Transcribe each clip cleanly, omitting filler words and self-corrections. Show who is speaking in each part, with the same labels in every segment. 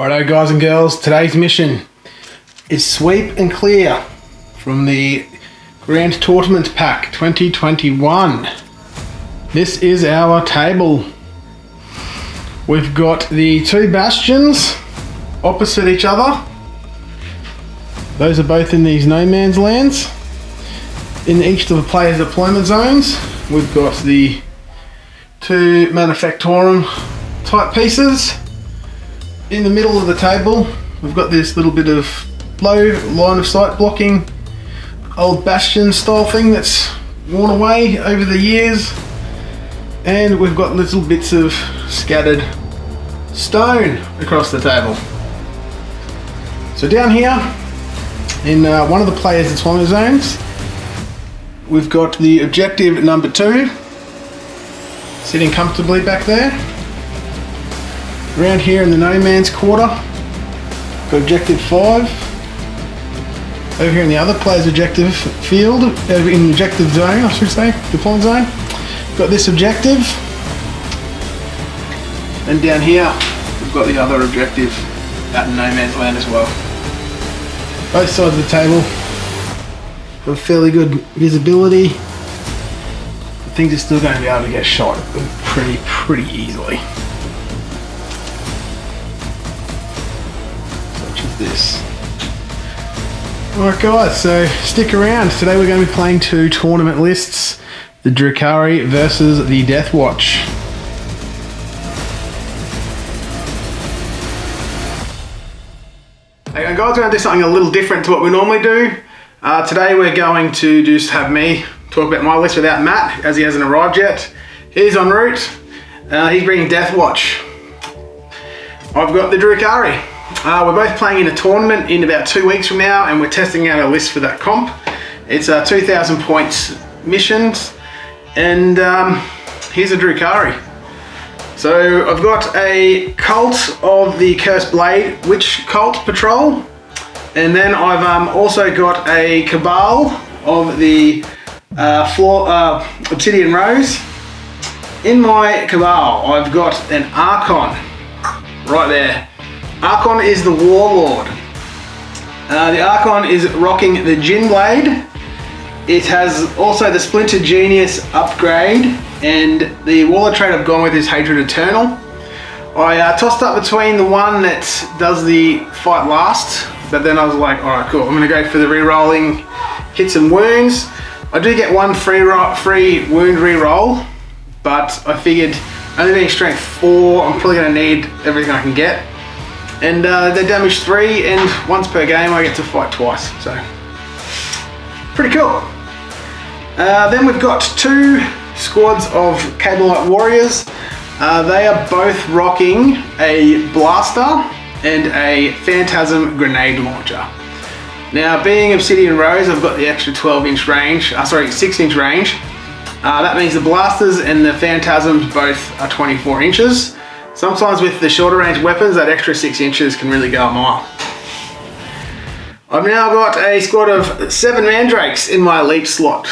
Speaker 1: Righto guys and girls, today's mission is sweep and clear from the Grand Tournament Pack 2021. This is our table. We've got the two bastions opposite each other. Those are both in these no man's lands. In each of the players' deployment zones, we've got the two Manufactorum type pieces. In the middle of the table, we've got this little bit of low line of sight blocking old bastion style thing that's worn away over the years. And we've got little bits of scattered stone across the table. So down here, in one of the players' deployment zones, we've got the objective number 2 sitting comfortably back there. Around here in the no man's quarter, got objective 5. Over here in the other player's objective field, in the objective zone, I should say, deployment zone, got this objective. And down here, we've got the other objective out in no man's land as well. Both sides of the table got fairly good visibility. Things are still going to be able to get shot pretty easily. Such as this. Alright guys, so stick around. Today we're going to be playing two tournament lists. The Drukhari versus the Deathwatch. Okay guys, we're going to do something a little different to what we normally do. Today we're going to just have me talk about my list without Matt, as he hasn't arrived yet. He's en route. He's bringing Deathwatch. I've got the Drukhari. We're both playing in a tournament in about 2 weeks from now, and we're testing out a list for that comp. It's 2,000 points missions, and here's a Drukhari. So I've got a Cult of the Cursed Blade Witch Cult Patrol, and then I've also got a Kabal of the Obsidian Rose. In my Kabal, I've got an Archon right there. Archon is the Warlord. The Archon is rocking the Djin blade. It has also the Splinter Genius upgrade, and the Warlord trait I've gone with is Hatred Eternal. I tossed up between the one that does the fight last, but then I was like, alright cool, I'm going to go for the re-rolling hits and wounds. I do get one free wound re-roll, but I figured only being strength 4, I'm probably going to need everything I can get. And they're damage 3, and once per game I get to fight twice, so pretty cool. Then we've got two squads of Kabalite Warriors. They are both rocking a blaster and a Phantasm grenade launcher. Now, being Obsidian Rose, I've got the extra 12-inch range, 6-inch range. That means the blasters and the Phantasms both are 24 inches. Sometimes with the shorter range weapons, that extra 6 inches can really go a mile. I've now got a squad of 7 Mandrakes in my elite slot.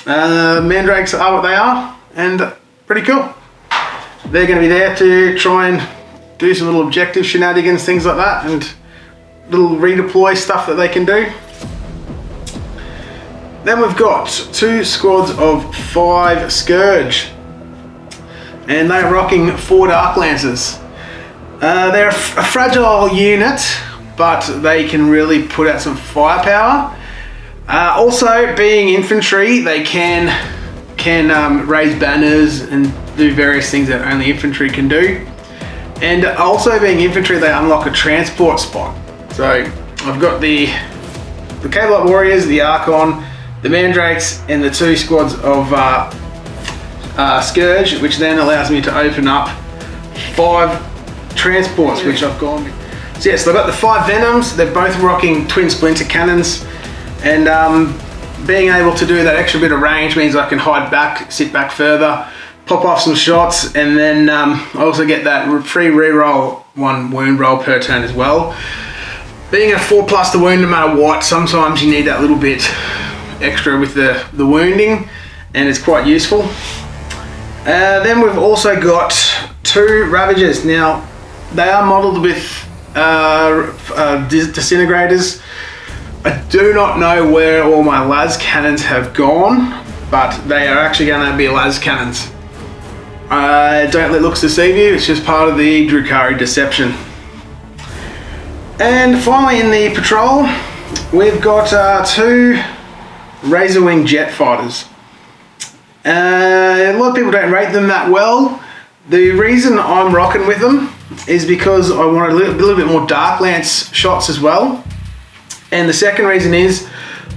Speaker 1: Mandrakes are what they are, and pretty cool. They're going to be there to try and do some little objective shenanigans, things like that, and little redeploy stuff that they can do. Then we've got 2 squads of 5 Scourge, and they're rocking 4 Dark Lancers. They're a fragile unit, but they can really put out some firepower. Also, being infantry, they can raise banners and do various things that only infantry can do. And also being infantry, they unlock a transport spot. So I've got the Kabalite Warriors, the Archon, the Mandrakes, and the 2 squads of Scourge, which then allows me to open up 5 transports, which I've gone with. So yes, I've got the 5 Venoms. They're both rocking twin Splinter cannons, and being able to do that extra bit of range means I can hide back, sit back further, pop off some shots, and then I also get that free reroll 1 wound roll per turn as well. Being a 4+ to wound no matter what, sometimes you need that little bit extra with the wounding, and it's quite useful. Then we've also got 2 Ravagers. Now, they are modelled with disintegrators. I do not know where all my las cannons have gone, but they are actually going to be las cannons. Don't let looks deceive you, it's just part of the Drukhari deception. And finally in the patrol, we've got 2 Razor Wing jet fighters. A lot of people don't rate them that well. The reason I'm rocking with them is because I want a little bit more Dark Lance shots as well. And the second reason is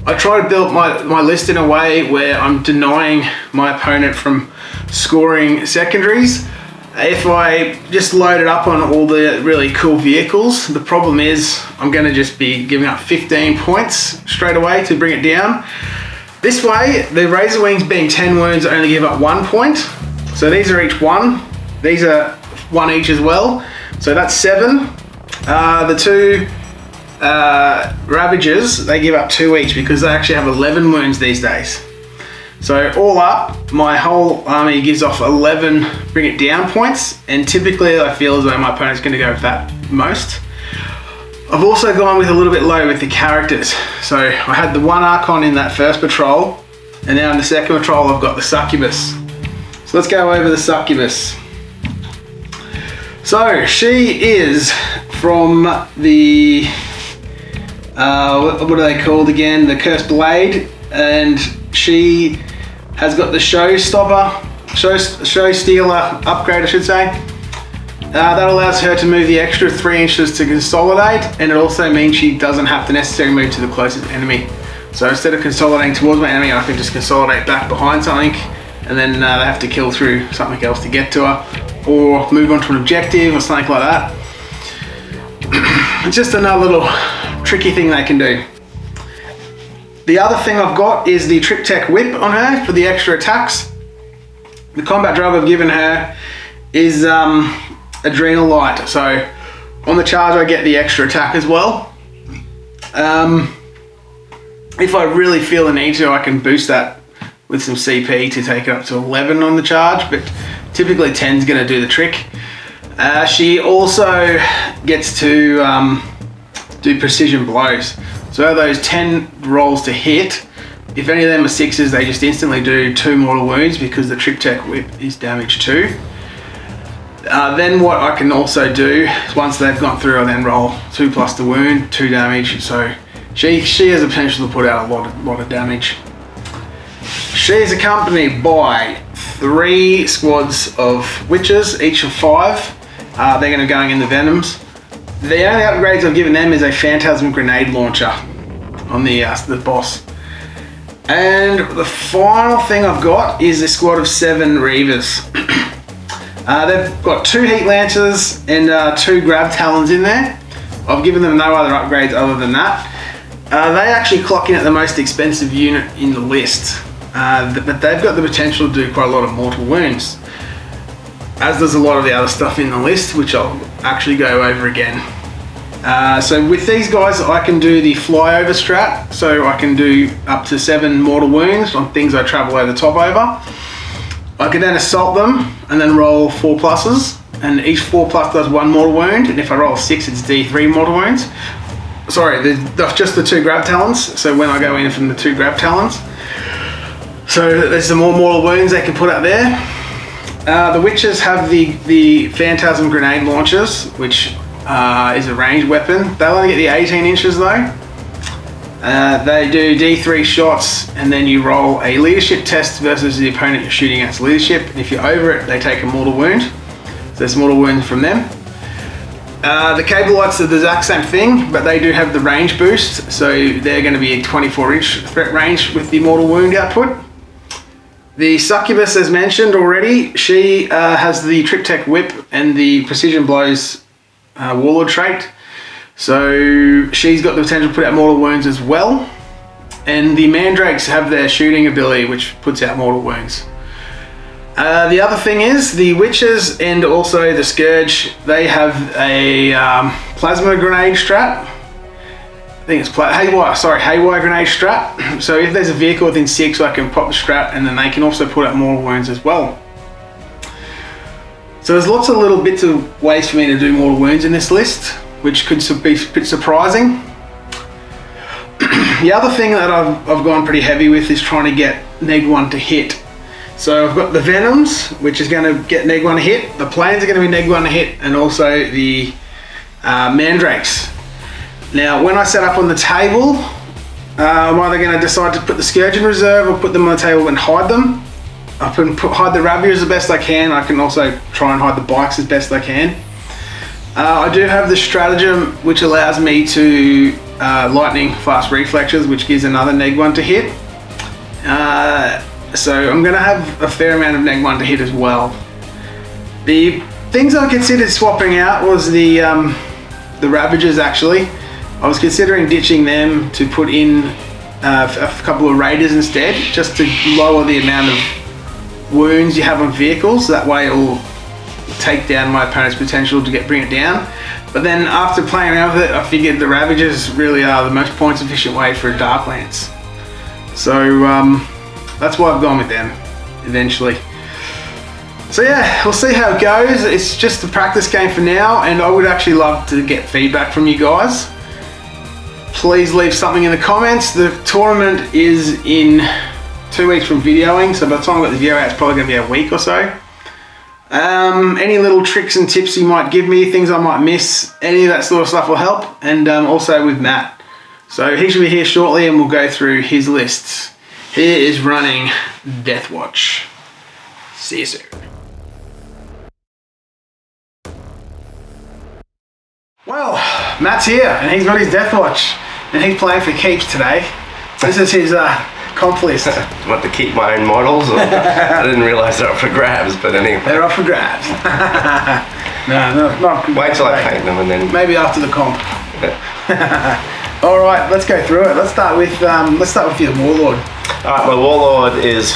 Speaker 1: I try to build my list in a way where I'm denying my opponent from scoring secondaries. If I just load it up on all the really cool vehicles, the problem is I'm going to just be giving up 15 points straight away to bring it down. This way, the Razor Wings being 10 wounds only give up 1 point. So these are each 1. These are 1 each as well. So that's 7. The 2 Ravagers, they give up 2 each because they actually have 11 wounds these days. So all up, my whole army gives off 11 bring it down points, and typically I feel as though my opponent's going to go with that most. I've also gone with a little bit low with the characters. So I had the 1 Archon in that first patrol, and now in the second patrol I've got the Succubus. So let's go over the Succubus. So she is from the what are they called again? The Cursed Blade, and she has got the Show Stealer upgrade, I should say. That allows her to move the extra 3 inches to consolidate, and it also means she doesn't have to necessarily move to the closest enemy. So instead of consolidating towards my enemy, I can just consolidate back behind something, and then they have to kill through something else to get to her, or move on to an objective or something like that. It's just another little tricky thing they can do. The other thing I've got is the Triptech Whip on her for the extra attacks. The combat drug I've given her is Adrenal Light, so on the charge I get the extra attack as well. If I really feel the need to, I can boost that with some CP to take it up to 11 on the charge, but typically 10 is going to do the trick. She also gets to do precision blows. So those 10 rolls to hit, if any of them are 6s, they just instantly do 2 mortal wounds because the Triptech Whip is damage 2. Then what I can also do, once they've gone through, I then roll 2 plus the wound, 2 damage. So she has the potential to put out a lot of damage. She is accompanied by 3 squads of witches, each of 5. They're going to be going in the Venoms. The only upgrades I've given them is a Phantasm grenade launcher on the boss. And the final thing I've got is a squad of 7 Reavers. They've got 2 Heat Lancers and 2 Grab Talons in there. I've given them no other upgrades other than that. They actually clock in at the most expensive unit in the list, but they've got the potential to do quite a lot of mortal wounds, as does a lot of the other stuff in the list, which I'll actually go over again. So with these guys, I can do the flyover strat, so I can do up to 7 mortal wounds on things I travel over the top over. I can then assault them and then roll 4 pluses, and each 4 plus does 1 mortal wound, and if I roll 6, it's D3 mortal wounds. Sorry, just the 2 Grab Talons, so when I go in from the 2 Grab Talons. So there's some more mortal wounds they can put out there. The witches have the Phantasm grenade launchers, which is a ranged weapon. They'll only get the 18 inches though. They do D3 shots, and then you roll a leadership test versus the opponent you're shooting against leadership. And if you're over it, they take a mortal wound. So there's mortal wounds from them. The Kabalites are the exact same thing, but they do have the range boost. So they're going to be a 24-inch threat range with the mortal wound output. The Succubus, as mentioned already, she has the Triptech Whip and the Precision Blows Warlord trait. So she's got the potential to put out mortal wounds as well. And the Mandrakes have their shooting ability, which puts out mortal wounds. The other thing is the Witches and also the Scourge, they have a Plasma Grenade strat. I think it's Haywire Grenade strat. So if there's a vehicle within 6, I can pop the strat, and then they can also put out mortal wounds as well. So there's lots of little bits of ways for me to do mortal wounds in this list. which could be a bit surprising. The other thing that I've gone pretty heavy with is trying to get neg 1 to hit. So I've got the Venoms, which is going to get neg 1 to hit. The Planes are going to be neg 1 to hit, and also the Mandrakes. Now, when I set up on the table, I'm either going to decide to put the Scourge in reserve or put them on the table and hide them. I can hide the Raviers as best I can. I can also try and hide the Bikes as best I can. I do have the Stratagem, which allows me to lightning fast reflexes, which gives another neg 1 to hit. So I'm going to have a fair amount of neg 1 to hit as well. The things I considered swapping out was the Ravagers actually. I was considering ditching them to put in a couple of Raiders instead, just to lower the amount of wounds you have on vehicles. That way it will take down my opponent's potential to bring it down. But then after playing around with it, I figured the Ravagers really are the most points efficient way for a Dark Lance. So that's why I've gone with them eventually. So yeah, we'll see how it goes. It's just a practice game for now, and I would actually love to get feedback from you guys. Please leave something in the comments. The tournament is in 2 weeks from videoing, so by the time I got the video out, it's probably going to be a week or so. Any little tricks and tips you might give me, things I might miss, any of that sort of stuff will help. And also with Matt. So he should be here shortly and we'll go through his lists. He is running Deathwatch. See you soon. Well, Matt's here and he's got his Deathwatch and he's playing for keeps today. This is his comp list.
Speaker 2: Want to keep my own models? Or I didn't realise they're up for grabs, but anyway.
Speaker 1: They're up for grabs. no, not.
Speaker 2: Wait till I paint them and then.
Speaker 1: Maybe after the comp.
Speaker 2: Yeah.
Speaker 1: All right, let's go through it. Let's start with your Warlord.
Speaker 2: All right, my Warlord is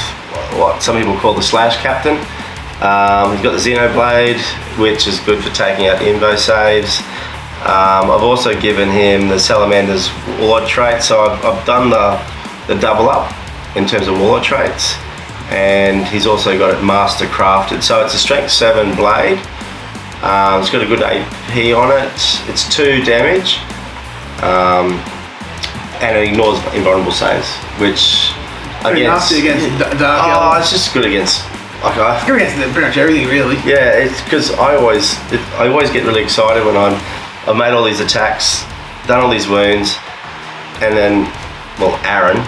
Speaker 2: what some people call the Slash Captain. He's got the Xenoblade, which is good for taking out Invo saves. I've also given him the Salamander's Warlord trait, so I've done the double up in terms of Warlord traits, and he's also got it Master Crafted. So it's a Strength 7 blade. It's got a good AP on it. It's 2 damage, and it ignores invulnerable saves, which
Speaker 1: pretty nasty against Dark Elves.
Speaker 2: It's just good against.
Speaker 1: It's good against pretty much everything, really.
Speaker 2: Yeah, it's because I always get really excited when I've made all these attacks, done all these wounds, and then, well, Aaron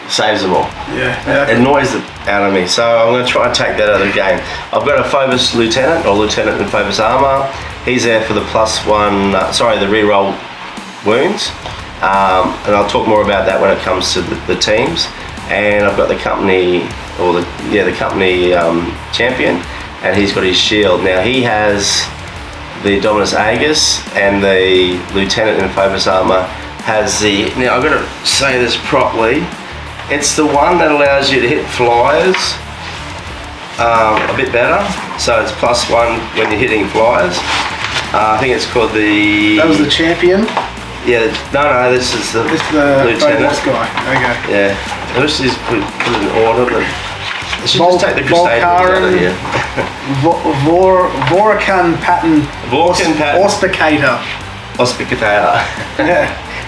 Speaker 2: saves them all.
Speaker 1: Yeah.
Speaker 2: It annoys it out of me, so I'm going to try and take that out of the game. I've got a Phobos Lieutenant, or Lieutenant in Phobos Armour. He's there for the the reroll wounds, and I'll talk more about that when it comes to the teams. And I've got the company, the company champion, and he's got his shield. Now he has the Dominus Aegis, and the Lieutenant in Phobos Armour has the, now I've got to say this properly, it's the one that allows you to hit flyers a bit better, so it's +1 when you're hitting flyers. I think it's called the...
Speaker 1: That was the champion?
Speaker 2: Yeah, no, this is the Lieutenant.
Speaker 1: This guy, okay.
Speaker 2: Yeah, let's just put it in order, but let's just take the Crusaders out of here.
Speaker 1: Vorkan Pattern. Auspicator.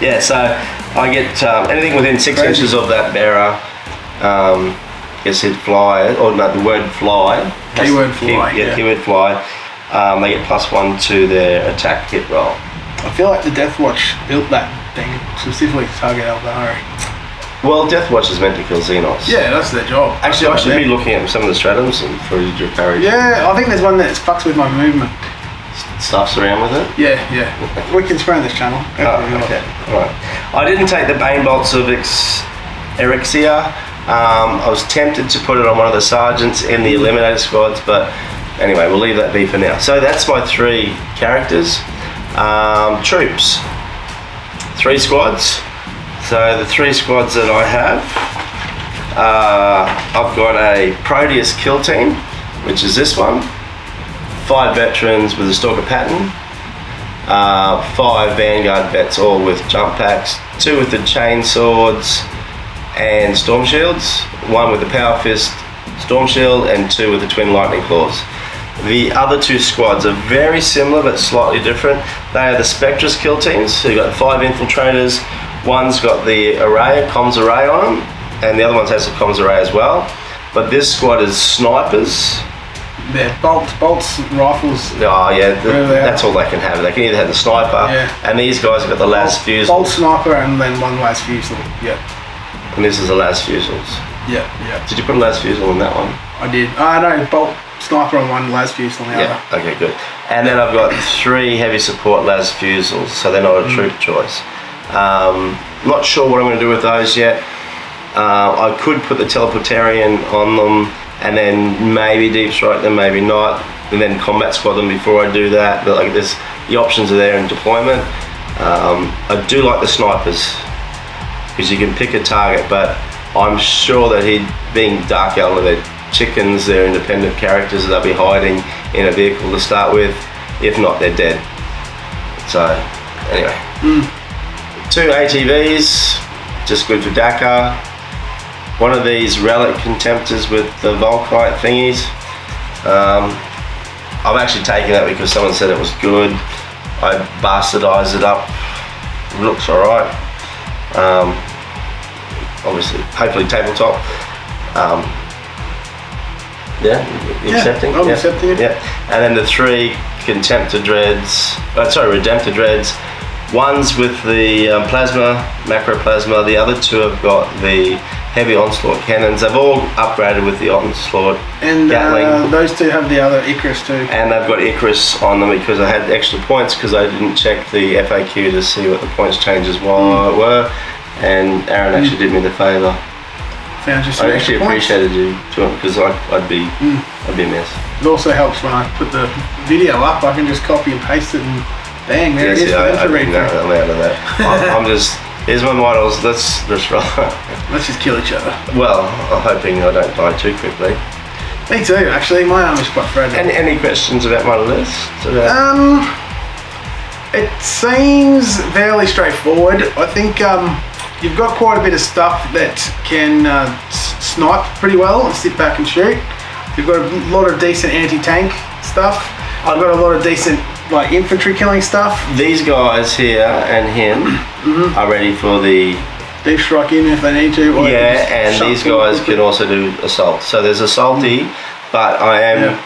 Speaker 2: Yeah, so I get anything within 6 inches of that bearer gets hit fly, or no, the word fly.
Speaker 1: Keyword fly.
Speaker 2: Keyword fly. They get +1 to their attack hit roll.
Speaker 1: I feel like the Deathwatch built that thing specifically to target Aeldari.
Speaker 2: Well, Deathwatch is meant to kill Xenos.
Speaker 1: Yeah, that's their job.
Speaker 2: Actually, I should be looking at some of the Stratagems for Drukhari.
Speaker 1: Yeah, I think there's one that fucks with my movement.
Speaker 2: Stuffs around with it?
Speaker 1: Yeah. We can swear on this channel.
Speaker 2: Okay, alright. I didn't take the Bane Bolts of Erexia. I was tempted to put it on one of the sergeants in the Eliminator squads, but anyway, we'll leave that be for now. So that's my 3 characters. Troops. 3 squads. So the 3 squads that I have, I've got a Proteus kill team, which is this one. 5 veterans with a Stalker pattern. 5 Vanguard vets, all with jump packs. 2 with the chain swords and storm shields. 1 with the Power Fist storm shield, and 2 with the twin lightning claws. The other two squads are very similar but slightly different. They are the Spectrus kill teams. So you've got 5 infiltrators. One's got the array, comms array on them, and the other one has a comms array as well. But this squad is snipers.
Speaker 1: They're bolts, rifles.
Speaker 2: Oh yeah, that's all they can have. They can either have the sniper, and these guys have got the las fusils.
Speaker 1: Bolt sniper and then one las fusil. Yep.
Speaker 2: And this is the las fusils.
Speaker 1: Yeah.
Speaker 2: Did you put a las fusil in that one?
Speaker 1: I did. No, bolt sniper on one, las fusil on the other.
Speaker 2: Okay, good. And then I've got 3 heavy support las fusils, so they're not a troop choice. Not sure what I'm going to do with those yet. I could put the teleportarian on them and then maybe deep strike them, maybe not, and then combat squad them before I do that. But like, the options are there in deployment. I do like the snipers because you can pick a target, but I'm sure that being Dark Elder, they're chickens, they're independent characters, they'll be hiding in a vehicle to start with. If not, they're dead. So anyway, 2 ATVs, just good for Dakar. One of these relic contemptors with the Volkite thingies. I've actually taken that because someone said it was good. I bastardized it up. It looks alright. Obviously, hopefully tabletop. Accepting?
Speaker 1: I'm accepting it.
Speaker 2: Yeah. And then the 3 Redemptor Dreads. One's with the macro plasma. The other 2 have got the heavy onslaught cannons. They've all upgraded with the onslaught
Speaker 1: and
Speaker 2: Gatling.
Speaker 1: Those 2 have the other Icarus too.
Speaker 2: And they've got Icarus on them because I had extra points because I didn't check the FAQ to see what the points changes were. And Aaron actually did me the favour.
Speaker 1: Found you some
Speaker 2: I actually
Speaker 1: extra points.
Speaker 2: appreciated you because I'd be a mess.
Speaker 1: It also helps when I put the video up. I can just copy and paste it and bang, there it is for them to read through.
Speaker 2: I'm out of that. I'm just, here's my models, let's roll.
Speaker 1: Let's just kill each other.
Speaker 2: Well, I'm hoping I don't die too quickly.
Speaker 1: Me too, actually. My arm is quite fragile.
Speaker 2: Any questions about my list?
Speaker 1: It seems fairly straightforward. I think you've got quite a bit of stuff that can snipe pretty well and sit back and shoot. You've got a lot of decent anti-tank stuff. I've got a lot of decent like infantry killing stuff.
Speaker 2: These guys here and him are ready for the
Speaker 1: deep strike in if they need to. Or
Speaker 2: and these guys can also do assault. So there's assaulty, but I am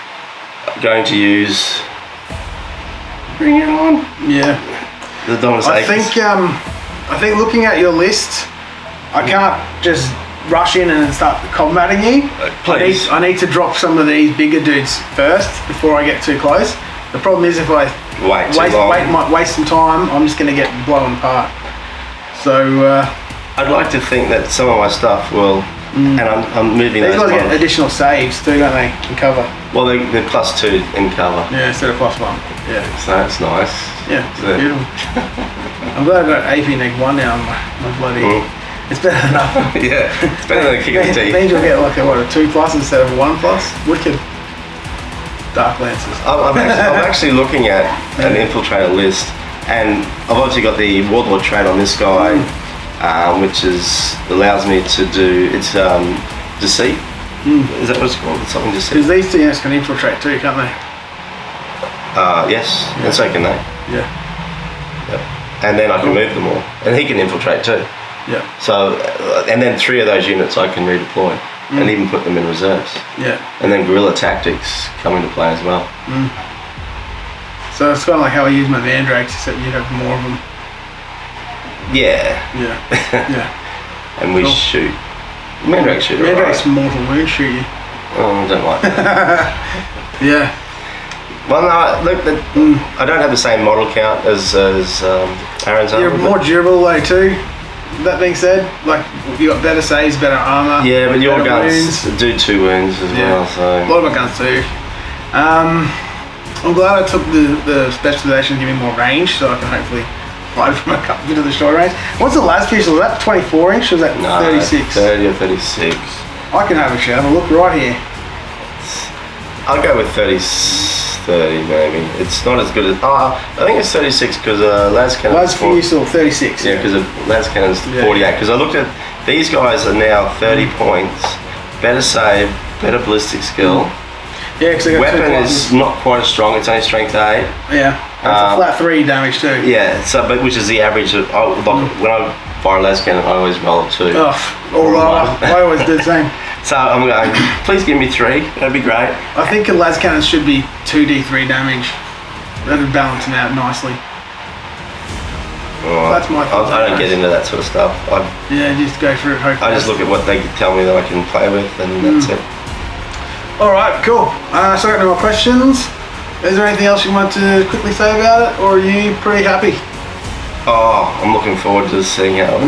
Speaker 2: going to use. Bring it on.
Speaker 1: Yeah. I think looking at your list, I can't just rush in and start combating you.
Speaker 2: Please.
Speaker 1: I need to drop some of these bigger dudes first before I get too close. The problem is if I waste some time, I'm just going to get blown apart. So
Speaker 2: I'd like to think that some of my stuff will, and I'm moving
Speaker 1: these
Speaker 2: those
Speaker 1: guys get additional saves too, don't they, in cover?
Speaker 2: Well, they're +2 in cover.
Speaker 1: Yeah, instead of +1. Yeah.
Speaker 2: So that's nice.
Speaker 1: Yeah, it's beautiful. I'm glad I got AP -1 now on my bloody... It's better than nothing.
Speaker 2: Yeah, it's better than a kick in the teeth.
Speaker 1: Means you'll get like a 2+ instead of a 1+. Wicked. Dark Lancers.
Speaker 2: I'm actually looking at an infiltrator list, and I've obviously got the Warlord trait on this guy, which allows me to do deceit. Is that what it's called? It's something deceit.
Speaker 1: Because these 2 units can infiltrate too, can't they?
Speaker 2: Yes, and so can they.
Speaker 1: Yeah.
Speaker 2: Yep. And then I can move them all, and he can infiltrate too.
Speaker 1: Yeah.
Speaker 2: So, and then 3 of those units I can redeploy and even put them in reserves.
Speaker 1: Yeah.
Speaker 2: And then guerrilla tactics come into play as well.
Speaker 1: So it's kind of like how I use my mandrakes, except you have more of them.
Speaker 2: Yeah.
Speaker 1: Yeah.
Speaker 2: And we shoot. Mandrakes shoot.
Speaker 1: Mandrakes mortal wound shoot you.
Speaker 2: Oh, I don't like that.
Speaker 1: Yeah.
Speaker 2: Well, no, look, I don't have the same model count as Aaron's.
Speaker 1: You're more durable though too. That being said, like you got better saves, better armor.
Speaker 2: Yeah, but your guns
Speaker 1: wounds.
Speaker 2: do 2 wounds as well. So
Speaker 1: a lot of my guns do. I'm glad I took the specialization to give me more range, so I can hopefully hide from a bit of the short range. What's the last piece? Was that 24 inch or was that 36?
Speaker 2: 30 or 36.
Speaker 1: I can have a look right here.
Speaker 2: I'll go with 30 maybe. It's not as good as... I think it's 36 because las cannon...
Speaker 1: Las Fusel 36.
Speaker 2: Yeah, because las cannon's 48. Because I looked at... These guys are now 30 points. Better save, better ballistic skill.
Speaker 1: Yeah, because
Speaker 2: Weapon is not quite as strong. It's only strength 8.
Speaker 1: Yeah, it's a flat 3 damage too.
Speaker 2: Yeah, so but which is the average of when I fire a las cannon, I always roll a 2.
Speaker 1: I always do the same.
Speaker 2: So I'm going. Please give me 3. That'd be great.
Speaker 1: I think a las cannon should be 2d3 damage. That'd balance it out nicely. That's my thought.
Speaker 2: I don't get into that sort of stuff.
Speaker 1: Just go for it.
Speaker 2: I just look at what they tell me that I can play with, and that's it.
Speaker 1: Alright, cool. So I got no more questions. Is there anything else you want to quickly say about it, or are you pretty happy?
Speaker 2: Oh, I'm looking forward to seeing how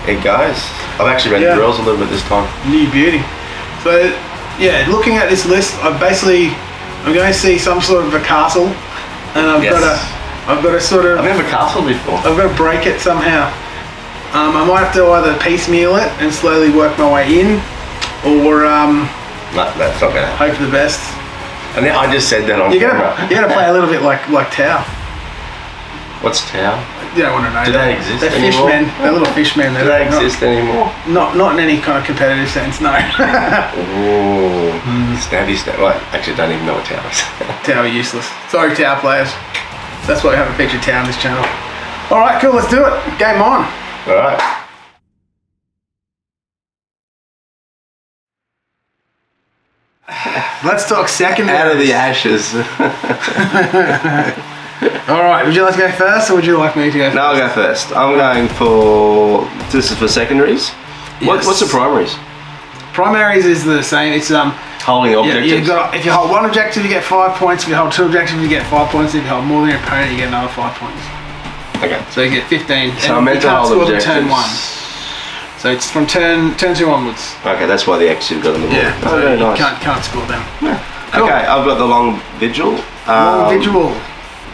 Speaker 2: it goes. I've actually read the rules a little bit this time.
Speaker 1: New beauty. So, yeah, looking at this list, I'm going to see some sort of a castle, and I've got to sort of...
Speaker 2: I've never castled before.
Speaker 1: I've got to break it somehow. I might have to either piecemeal it and slowly work my way in, or
Speaker 2: no, that's not gonna
Speaker 1: hope for the best.
Speaker 2: And then I just said that on camera.
Speaker 1: You're gonna play a little bit like Tau.
Speaker 2: What's Tau?
Speaker 1: You don't want to know.
Speaker 2: Do they exist
Speaker 1: They're
Speaker 2: anymore?
Speaker 1: fishmen. They're little fishmen.
Speaker 2: Do they exist anymore?
Speaker 1: Not in any kind of competitive sense, no.
Speaker 2: Oh, stabby stab. Well, actually, I don't even know what Tau is.
Speaker 1: Tau are useless. Sorry, Tau players. That's why we haven't featured Tau on this channel. All right, cool. Let's do it. Game on.
Speaker 2: All right.
Speaker 1: Let's talk second.
Speaker 2: Out of the ashes.
Speaker 1: All right. Would you like to go first, or would you like me to go first?
Speaker 2: No, I'll go first. I'm going for... This is for secondaries?
Speaker 1: Yes.
Speaker 2: What's the primaries?
Speaker 1: Primaries is the same. It's
Speaker 2: Holding objectives?
Speaker 1: If you hold 1 objective, you get 5 points. If you hold 2 objectives, you get 5 points. If you hold more than your opponent, you get another 5 points.
Speaker 2: Okay.
Speaker 1: So you get 15.
Speaker 2: So I'm meant to hold objectives.
Speaker 1: Turn 1. So it's from turn 2 onwards.
Speaker 2: Okay, that's why the X you've got on the board.
Speaker 1: Yeah.
Speaker 2: Oh, very nice.
Speaker 1: Can't score them.
Speaker 2: Yeah.
Speaker 1: Cool.
Speaker 2: Okay, I've got the long vigil.
Speaker 1: Long vigil.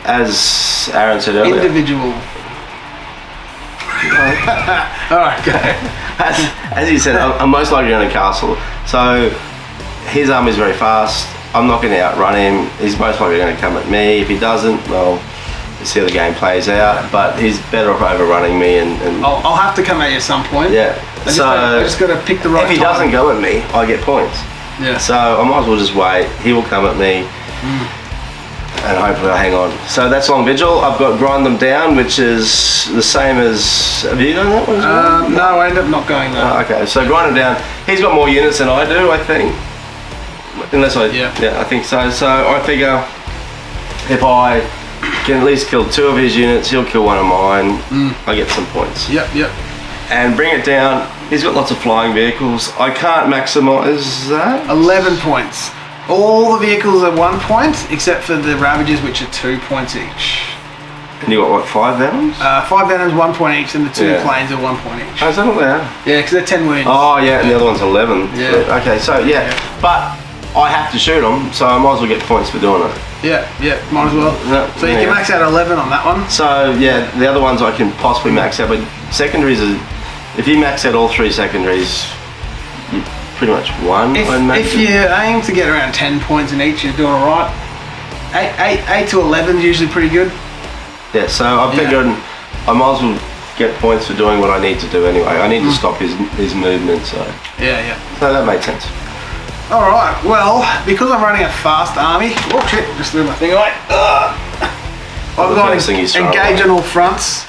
Speaker 2: As Aaron said earlier.
Speaker 1: Individual. Alright, go.
Speaker 2: As he said, I'm most likely in a castle. So his army is very fast. I'm not going to outrun him. He's most likely going to come at me. If he doesn't, well, we'll see how the game plays out. But he's better off overrunning me. And
Speaker 1: I'll have to come at you at some point.
Speaker 2: Yeah.
Speaker 1: I just got to pick the right time.
Speaker 2: If he doesn't go at me, I get points.
Speaker 1: Yeah.
Speaker 2: So I might as well just wait. He will come at me. And hopefully I hang on. So that's long vigil. I've got grind them down, which is the same as... Have you done that one as well?
Speaker 1: No, I ended up not going there.
Speaker 2: Okay, so grind them down. He's got more units than I do, I think. Unless I... Yeah, I think so. So I figure if I can at least kill 2 of his units, he'll kill 1 of mine. I get some points.
Speaker 1: Yep.
Speaker 2: And bring it down. He's got lots of flying vehicles. I can't maximise that.
Speaker 1: 11 points. All the vehicles are 1 point, except for the Ravagers, which are 2 points each.
Speaker 2: And you got what, 5 Venoms?
Speaker 1: 5 Venoms, 1 point each, and the 2 planes are 1 point each.
Speaker 2: Oh, is that all there?
Speaker 1: Yeah, because they're 10 wounds.
Speaker 2: Oh, yeah, and the other one's 11.
Speaker 1: Yeah.
Speaker 2: Okay, so yeah. But I have to shoot them, so I might as well get points for doing it.
Speaker 1: Yeah, might as well. So you can max out 11 on that one.
Speaker 2: So yeah, the other ones I can possibly max out, but secondaries is, if you max out all 3 secondaries, you pretty much won.
Speaker 1: If you aim to get around 10 points in each, you're doing alright. 8 to 11 is usually pretty good.
Speaker 2: Yeah, so I figured I might as well get points for doing what I need to do anyway. I need to stop his movement, so...
Speaker 1: Yeah.
Speaker 2: So that made sense.
Speaker 1: Alright, well, because I'm running a fast army... Oh shit, just threw my thing away. I've got engage on all fronts.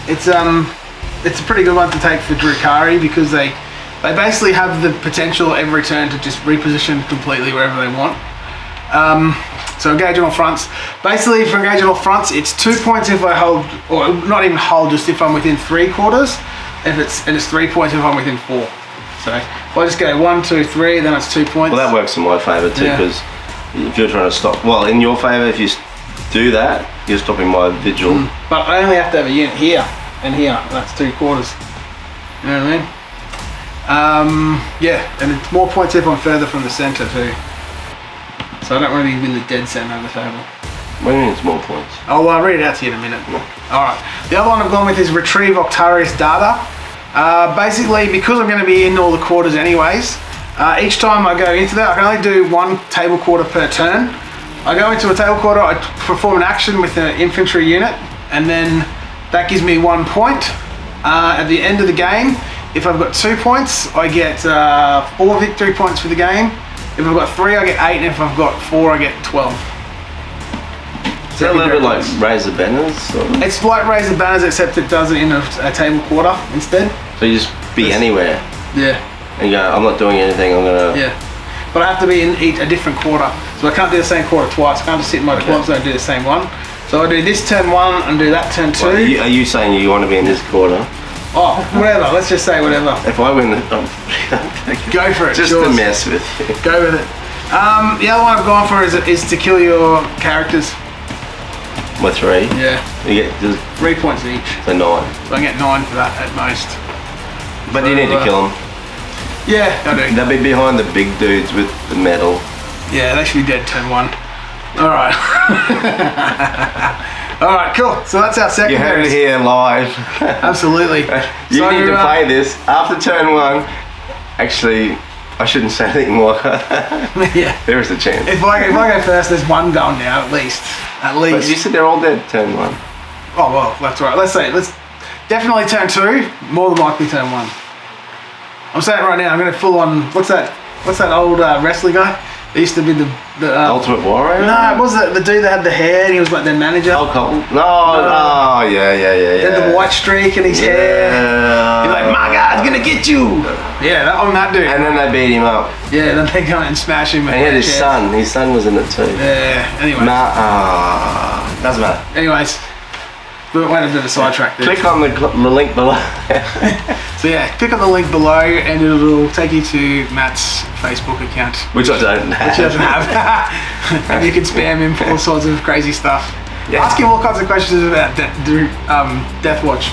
Speaker 1: It's a pretty good one to take for Drukhari because they basically have the potential every turn to just reposition completely wherever they want. So engage on all fronts. Basically for engage on all fronts, it's 2 points if I hold, or not even hold, just if I'm within 3/4. And it's 3 points if I'm within 4. So if I just go 1, 2, 3, then it's 2 points.
Speaker 2: Well, that works in my favour too, because if you're trying to stop, well, in your favour, if you do that, you're stopping my vigil.
Speaker 1: But I only have to have a unit here and here. That's 3/4. You know what I mean? Yeah, and it's more points if I'm further from the centre too. So I don't want to be in the dead centre of the table.
Speaker 2: What do you mean it's more points?
Speaker 1: Oh, well, I'll read it out to you in a minute. Alright, the other one I've gone with is Retrieve Octarius Data. Basically, because I'm going to be in all the quarters anyways, each time I go into that, I can only do 1 table quarter per turn. I go into a table quarter, I perform an action with an infantry unit, and then that gives me 1 point. At the end of the game, if I've got 2 points, I get 4 victory points for the game. If I've got 3, I get 8, and if I've got 4, I get 12.
Speaker 2: Is that a little bit like Razor Banners? Or?
Speaker 1: It's like Razor Banners, except it does it in a table quarter instead.
Speaker 2: So you just be anywhere.
Speaker 1: Yeah.
Speaker 2: And you go, I'm not doing anything, I'm gonna...
Speaker 1: Yeah. But I have to be in a different quarter. So I can't do the same quarter twice. I can't just sit in my clubs and do the same one. So I do this turn 1 and do that turn 2.
Speaker 2: Well, are you saying you want to be in this quarter?
Speaker 1: Oh, whatever. Let's just say whatever.
Speaker 2: If I win,
Speaker 1: go for it.
Speaker 2: Just to mess with you.
Speaker 1: Go with it. The other one I've gone for is to kill your characters.
Speaker 2: My 3?
Speaker 1: Yeah.
Speaker 2: You get just
Speaker 1: 3 points each.
Speaker 2: So 9.
Speaker 1: So I get 9 for that at most.
Speaker 2: But you need to kill them.
Speaker 1: Yeah, I do.
Speaker 2: They'll be behind the big dudes with the metal.
Speaker 1: Yeah, they should be dead turn 1. Alright. Alright, cool. So that's our second.
Speaker 2: You heard it here live.
Speaker 1: Absolutely.
Speaker 2: You need to play this after turn 1. Actually, I shouldn't say anything more.
Speaker 1: Yeah.
Speaker 2: There is a chance.
Speaker 1: If I go first, there's 1 down now at least. At least.
Speaker 2: But you said they're all dead turn 1.
Speaker 1: Oh well, that's right. Let's definitely turn 2. More than likely turn 1. I'm saying it right now. I'm going to full on. What's that old wrestling guy? He used to be the
Speaker 2: Ultimate Warrior?
Speaker 1: No, it was the dude that had the hair and he was like their manager.
Speaker 2: Oh, Kabal. No, yeah.
Speaker 1: He had the white streak in his hair. He's like, my God's gonna get you. Yeah, that dude.
Speaker 2: And then they beat him up.
Speaker 1: Yeah, then they come and smash him.
Speaker 2: And he had his son. His son was in it too.
Speaker 1: Yeah, anyway.
Speaker 2: Doesn't matter.
Speaker 1: Anyways, we went a bit of a sidetrack there.
Speaker 2: Click on the link below.
Speaker 1: So yeah, click on the link below and it'll take you to Matt's Facebook account.
Speaker 2: Which I don't have.
Speaker 1: Which he doesn't have. And you can spam him for all sorts of crazy stuff. Yeah. Ask him all kinds of questions about Deathwatch.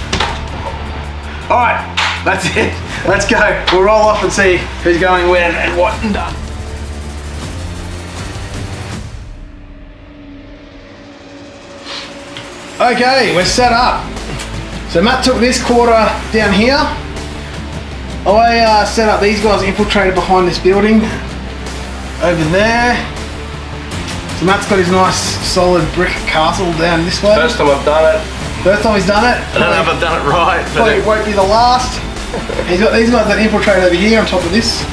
Speaker 1: Alright, that's it. Let's go. We'll roll off and see who's going where and what and done. Okay, we're set up. So Matt took this quarter down here. I set up these guys infiltrated behind this building over there. So Matt's got his nice solid brick castle down this way.
Speaker 2: First time I've done it.
Speaker 1: First time he's done it.
Speaker 2: I don't know if I've done it right.
Speaker 1: Probably won't be the last. He's got these guys that infiltrate over here on top of this.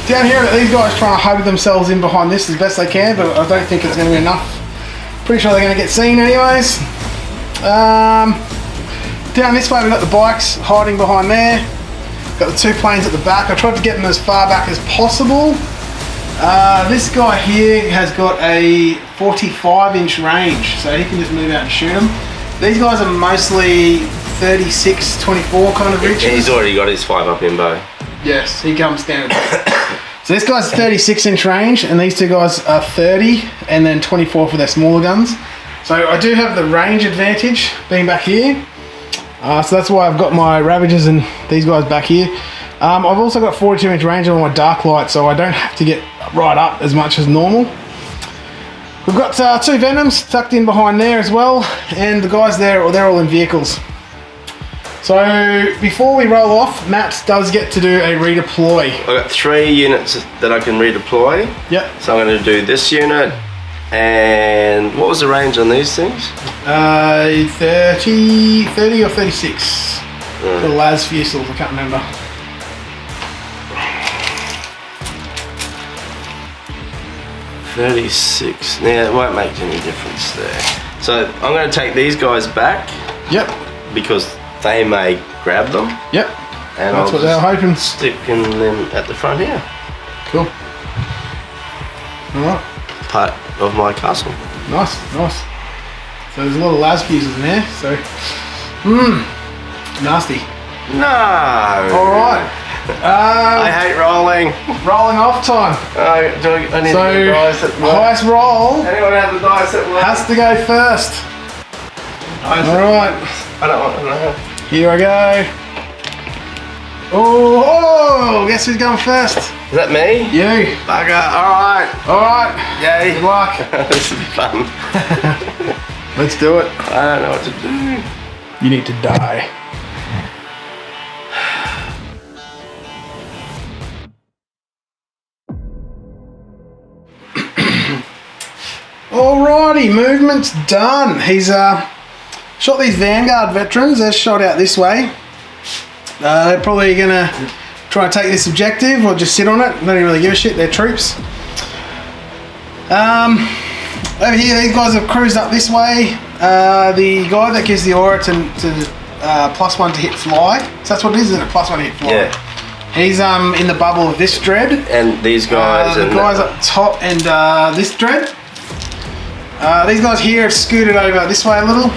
Speaker 1: Down here, these guys trying to hug themselves in behind this as best they can, but I don't think it's going to be enough. Pretty sure they're going to get seen anyways. Down this way we've got the bikes hiding behind there. Got the 2 planes at the back. I tried to get them as far back as possible. This guy here has got a 45-inch range, so he can just move out and shoot them. These guys are mostly 36, 24 kind of reaches.
Speaker 2: He's already got his 5-up in bow.
Speaker 1: Yes, he comes standard. So this guy's 36-inch range, and these 2 guys are 30, and then 24 for their smaller guns. So I do have the range advantage being back here. So that's why I've got my Ravagers and these guys back here. I've also got 42-inch range on my Dark Light, so I don't have to get right up as much as normal. We've got 2 Venoms tucked in behind there as well, and the guys there, they're all in vehicles. So before we roll off, Matt does get to do a redeploy.
Speaker 2: I've got 3 units that I can redeploy.
Speaker 1: Yep.
Speaker 2: So I'm going to do this unit, and what was the range on these things?
Speaker 1: 30 or 36. The Las Fusils, I can't remember.
Speaker 2: $36. Yeah, it won't make any difference there. So I'm going to take these guys back.
Speaker 1: Yep.
Speaker 2: Because they may grab them.
Speaker 1: Yep.
Speaker 2: And
Speaker 1: that's what they're hoping.
Speaker 2: Sticking them at the front here.
Speaker 1: Cool. Alright.
Speaker 2: Part of my castle.
Speaker 1: Nice, nice. So there's a lot of las fuses in there, so nasty.
Speaker 2: No.
Speaker 1: Alright.
Speaker 2: I hate rolling.
Speaker 1: Rolling off time.
Speaker 2: I need to get dice at work.
Speaker 1: Highest roll.
Speaker 2: Anyone have the dice at work?
Speaker 1: Has to go first. Alright.
Speaker 2: I don't want to know.
Speaker 1: Here I go. Oh, guess who's going first?
Speaker 2: Is that me?
Speaker 1: You.
Speaker 2: Bugger. Alright.
Speaker 1: Alright.
Speaker 2: Yay.
Speaker 1: Good luck.
Speaker 2: This will be fun.
Speaker 1: Let's do it.
Speaker 2: I don't know what to do.
Speaker 1: You need to die. Alrighty, movement's done. He's shot these Vanguard veterans. They're shot out this way. They're probably gonna try and take this objective or just sit on it. Don't even really give a shit, they're troops. Over here, these guys have cruised up this way. The guy that gives the aura to +1 to hit fly. So that's what it is, isn't it? +1 to hit fly.
Speaker 2: Yeah.
Speaker 1: He's in the bubble of this dread.
Speaker 2: And these guys.
Speaker 1: The guys up top and this dread. These guys here have scooted over this way a little.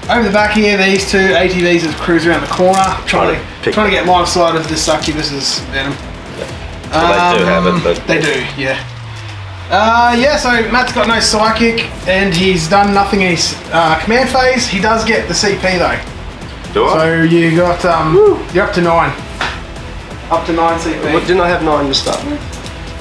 Speaker 1: Over the back here, these two ATVs have cruised around the corner, trying to get line of sight of the succubus's venom.
Speaker 2: Well, they do have it, but
Speaker 1: they do, yeah. Yeah, so Matt's got no psychic, and he's done nothing in his command phase. He does get the CP though.
Speaker 2: Do I?
Speaker 1: So you got you're up to 9. Up to 9 CP.
Speaker 2: Well, didn't I have 9 to start with?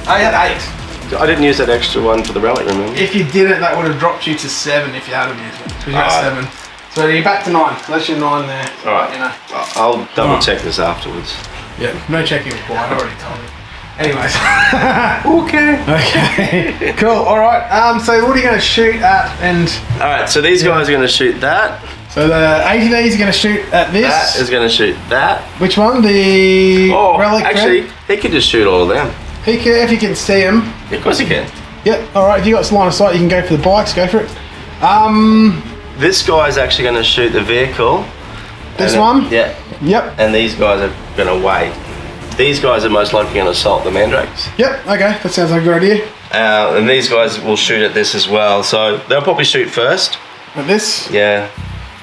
Speaker 1: I had 8.
Speaker 2: I didn't use that extra one for the relic, remember?
Speaker 1: If you didn't, that would have dropped you to 7 if you hadn't used it. Because you got 7. So you're back to 9. That's your 9 there.
Speaker 2: Alright,
Speaker 1: you know.
Speaker 2: I'll double check this afterwards.
Speaker 1: Yeah, no checking required. I already told you. Anyways. Okay. Cool. All right. So what are you going to shoot at? And
Speaker 2: all right. So these guys are going to shoot that.
Speaker 1: So the ATVs are going to shoot at this.
Speaker 2: That is going to shoot that.
Speaker 1: Which one? The relic.
Speaker 2: Actually, he could just shoot all of them.
Speaker 1: He can, if you can see them.
Speaker 2: Yeah, of course he can.
Speaker 1: Yep. All right. If you got line of sight, you can go for the bikes. Go for it.
Speaker 2: This guy is actually going to shoot the vehicle.
Speaker 1: This one.
Speaker 2: Yeah.
Speaker 1: Yep.
Speaker 2: And these guys are going to wait. These guys are most likely going to assault the mandrakes.
Speaker 1: Yep, okay, that sounds like a good idea.
Speaker 2: And these guys will shoot at this as well, so they'll probably shoot first.
Speaker 1: At this?
Speaker 2: Yeah.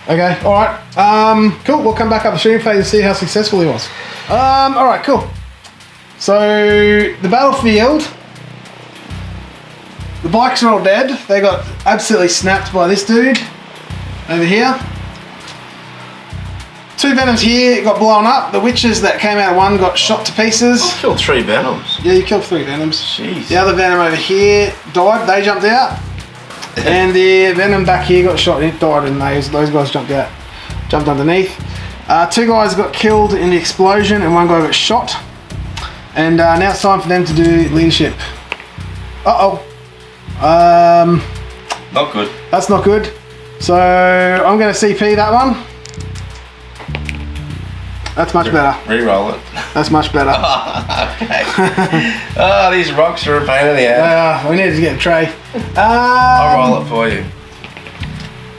Speaker 1: Okay, alright. Cool, we'll come back up the shooting phase and see how successful he was. Alright, cool. So, the battlefield, the bikes are all dead. They got absolutely snapped by this dude over here. 2 venoms here got blown up. The witches that came out of one got shot to pieces.
Speaker 2: I killed 3 venoms.
Speaker 1: Yeah, you killed 3 venoms.
Speaker 2: Jeez.
Speaker 1: The other venom over here died. They jumped out. And the venom back here got shot and it died, and those guys jumped out. Jumped underneath. 2 guys got killed in the explosion and 1 guy got shot. And now it's time for them to do leadership. Uh-oh.
Speaker 2: Not good.
Speaker 1: That's not good. So I'm going to CP that one. That's much better.
Speaker 2: Re-roll it.
Speaker 1: That's much better.
Speaker 2: Okay. Oh, these rocks are a pain in the ass.
Speaker 1: We needed to get a tray.
Speaker 2: I'll roll it for you.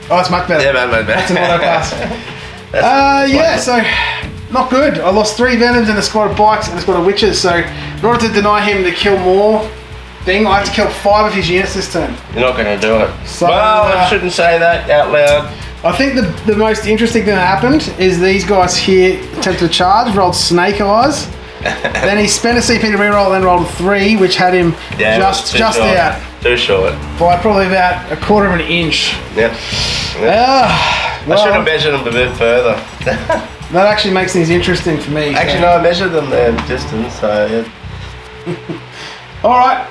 Speaker 1: Oh, it's much better.
Speaker 2: Yeah, man.
Speaker 1: That's an auto pass. Yeah, so not good. I lost 3 venoms and a squad of bikes and a squad of witches. So in order to deny him the kill more thing, I have to kill 5 of his units this turn.
Speaker 2: You're not going to do it.
Speaker 1: So,
Speaker 2: well, I shouldn't say that out loud.
Speaker 1: I think the most interesting thing that happened is these guys here attempted to charge, rolled snake eyes. Then he spent a CP to reroll, then rolled a 3, which had him just out.
Speaker 2: Too short.
Speaker 1: By probably about a quarter of an inch.
Speaker 2: Yep.
Speaker 1: Well,
Speaker 2: I should have measured them a bit further.
Speaker 1: That actually makes things interesting for me.
Speaker 2: Actually, no, I measured them their distance, so yeah.
Speaker 1: Alright,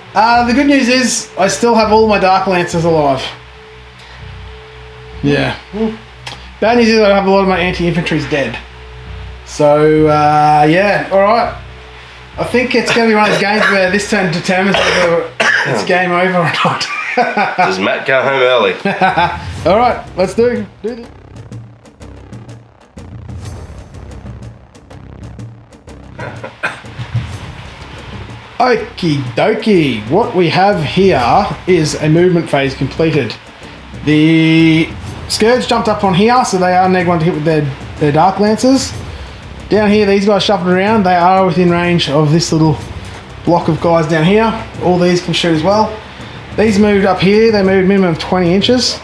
Speaker 1: the good news is I still have all my Dark Lancers alive. Yeah. Bad news is I have a lot of my anti-infantry's dead. So, yeah, alright. I think it's going to be one of those games where this turn determines whether it's game over or not.
Speaker 2: Does Matt go home early?
Speaker 1: Alright, let's do this. Okie dokie. What we have here is a movement phase completed. The Scourge jumped up on here, so they are neg 1 to hit with their Dark Lancers. Down here, these guys shuffled around. They are within range of this little block of guys down here. All these can shoot as well. These moved up here. They moved minimum of 20 inches.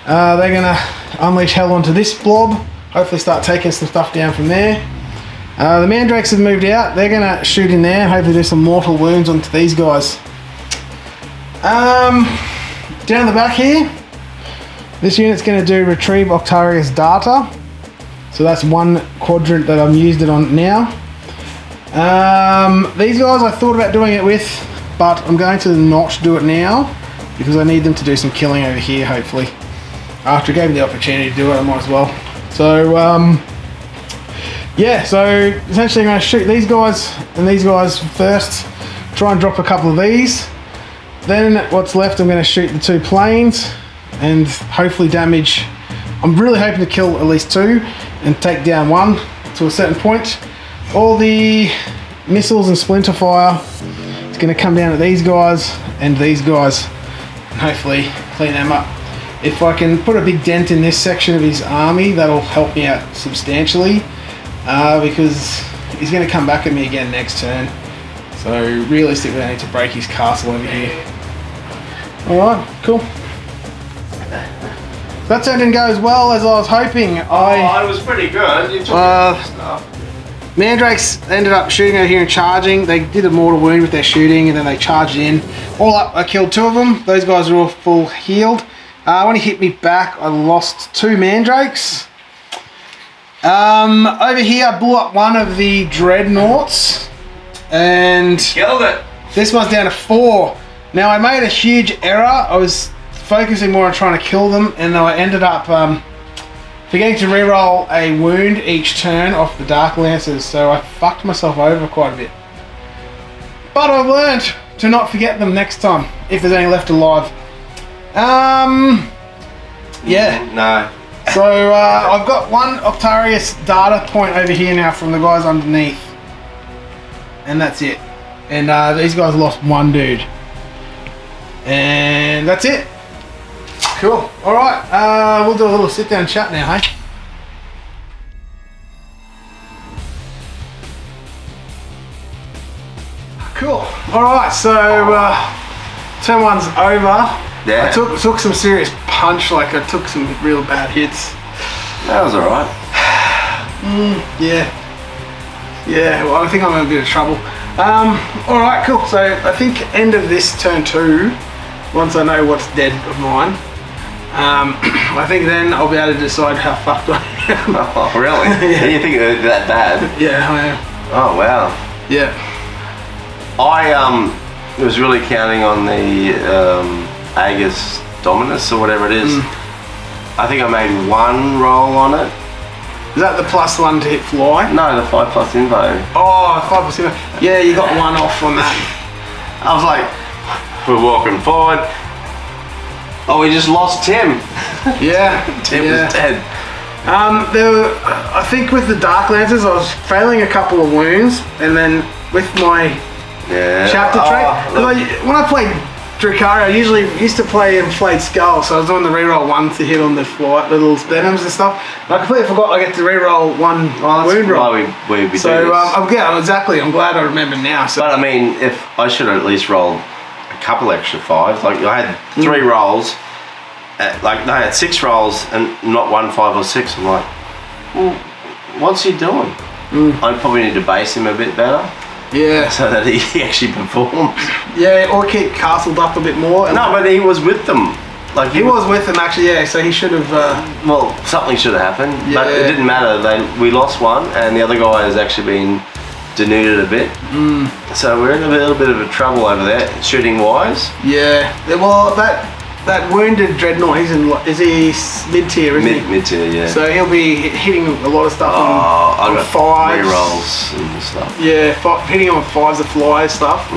Speaker 1: They're going to unleash hell onto this blob. Hopefully start taking some stuff down from there. The Mandrakes have moved out. They're going to shoot in there and hopefully do some mortal wounds onto these guys. Down the back here, this unit's going to do retrieve Octarius data. So that's 1 quadrant that I'm used it on now. These guys I thought about doing it with, but I'm going to not do it now because I need them to do some killing over here, hopefully. After I gave them the opportunity to do it, I might as well. So, yeah, so essentially I'm going to shoot these guys and these guys first, try and drop a couple of these. Then what's left, I'm going to shoot the 2 planes and hopefully damage. I'm really hoping to kill at least 2 and take down 1 to a certain point. all the missiles and splinter fire is going to come down at these guys and these guys, and hopefully clean them up. If I can put a big dent in this section of his army, that'll help me out substantially, because he's going to come back at me again next turn. So realistically, I need to break his castle over here. Alright, cool. That turn didn't go as well as I was hoping.
Speaker 2: It was pretty good. You took stuff.
Speaker 1: Mandrakes ended up shooting over here and charging. They did a mortal wound with their shooting and then they charged in. All up, I killed 2 of them. Those guys are all full healed. When he hit me back, I lost 2 Mandrakes. Over here, I blew up one of the Dreadnoughts. And
Speaker 2: killed it.
Speaker 1: This one's down to 4. Now, I made a huge error. I was focusing more on trying to kill them, and I ended up forgetting to reroll a wound each turn off the Dark Lancers, so I fucked myself over quite a bit. But I've learned to not forget them next time, if there's any left alive. Yeah.
Speaker 2: No.
Speaker 1: So I've got one Octarius data point over here now from the guys underneath. And that's it. And these guys lost 1 dude. And that's it. Cool. Alright, we'll do a little sit down chat now, hey? Cool. Alright, so turn 1's over.
Speaker 2: Yeah.
Speaker 1: I took some serious punch, like I took some real bad hits.
Speaker 2: That was alright.
Speaker 1: Yeah. Yeah, well I think I'm in a bit of trouble. Alright, cool. So I think end of this turn 2, once I know what's dead of mine, I think then I'll be able to decide how fucked I am.
Speaker 2: Oh, really?
Speaker 1: Yeah.
Speaker 2: You think it was that bad?
Speaker 1: Yeah, I am.
Speaker 2: Oh, wow.
Speaker 1: Yeah.
Speaker 2: I was really counting on the Aegis Dominus or whatever it is. I think I made 1 roll on it.
Speaker 1: Is that the +1 to hit fly?
Speaker 2: No, the 5+ info.
Speaker 1: Oh, 5%. Yeah, you got 1 off on that.
Speaker 2: I was like, we're walking forward. Oh, we just lost Tim.
Speaker 1: Yeah.
Speaker 2: Tim was dead.
Speaker 1: I think with the Dark Lancers, I was failing a couple of wounds, and then with my chapter trait, when I played Drukhari, I usually used to play Inflated Skull, so I was doing the reroll 1 to hit on the little venoms and stuff. And I completely forgot I get to reroll 1 wound roll.
Speaker 2: Why we do
Speaker 1: so
Speaker 2: this.
Speaker 1: yeah, exactly. I'm glad I remember now. So.
Speaker 2: But I mean, if I should have at least rolled a couple extra 5s. Like I had 3 rolls. Like they had 6 rolls and not 1, 5 or 6. I'm like, well, what's he doing? I probably need to base him a bit better.
Speaker 1: Yeah.
Speaker 2: So that he actually performs.
Speaker 1: Yeah, or keep castled up a bit more.
Speaker 2: No, but he was with them. Like
Speaker 1: he was with them actually, yeah. So he should have.
Speaker 2: Well, something should have happened,
Speaker 1: yeah.
Speaker 2: but it didn't matter. We lost 1, and the other guy has actually been denuded a bit. So we're in a little bit of a trouble over there, shooting wise.
Speaker 1: Yeah. Well, that wounded dreadnought, is he mid-tier, isn't he?
Speaker 2: Mid-tier, yeah.
Speaker 1: So he'll be hitting a lot of stuff on 5s.
Speaker 2: Rerolls and stuff.
Speaker 1: Yeah, hitting on 5s of fly stuff.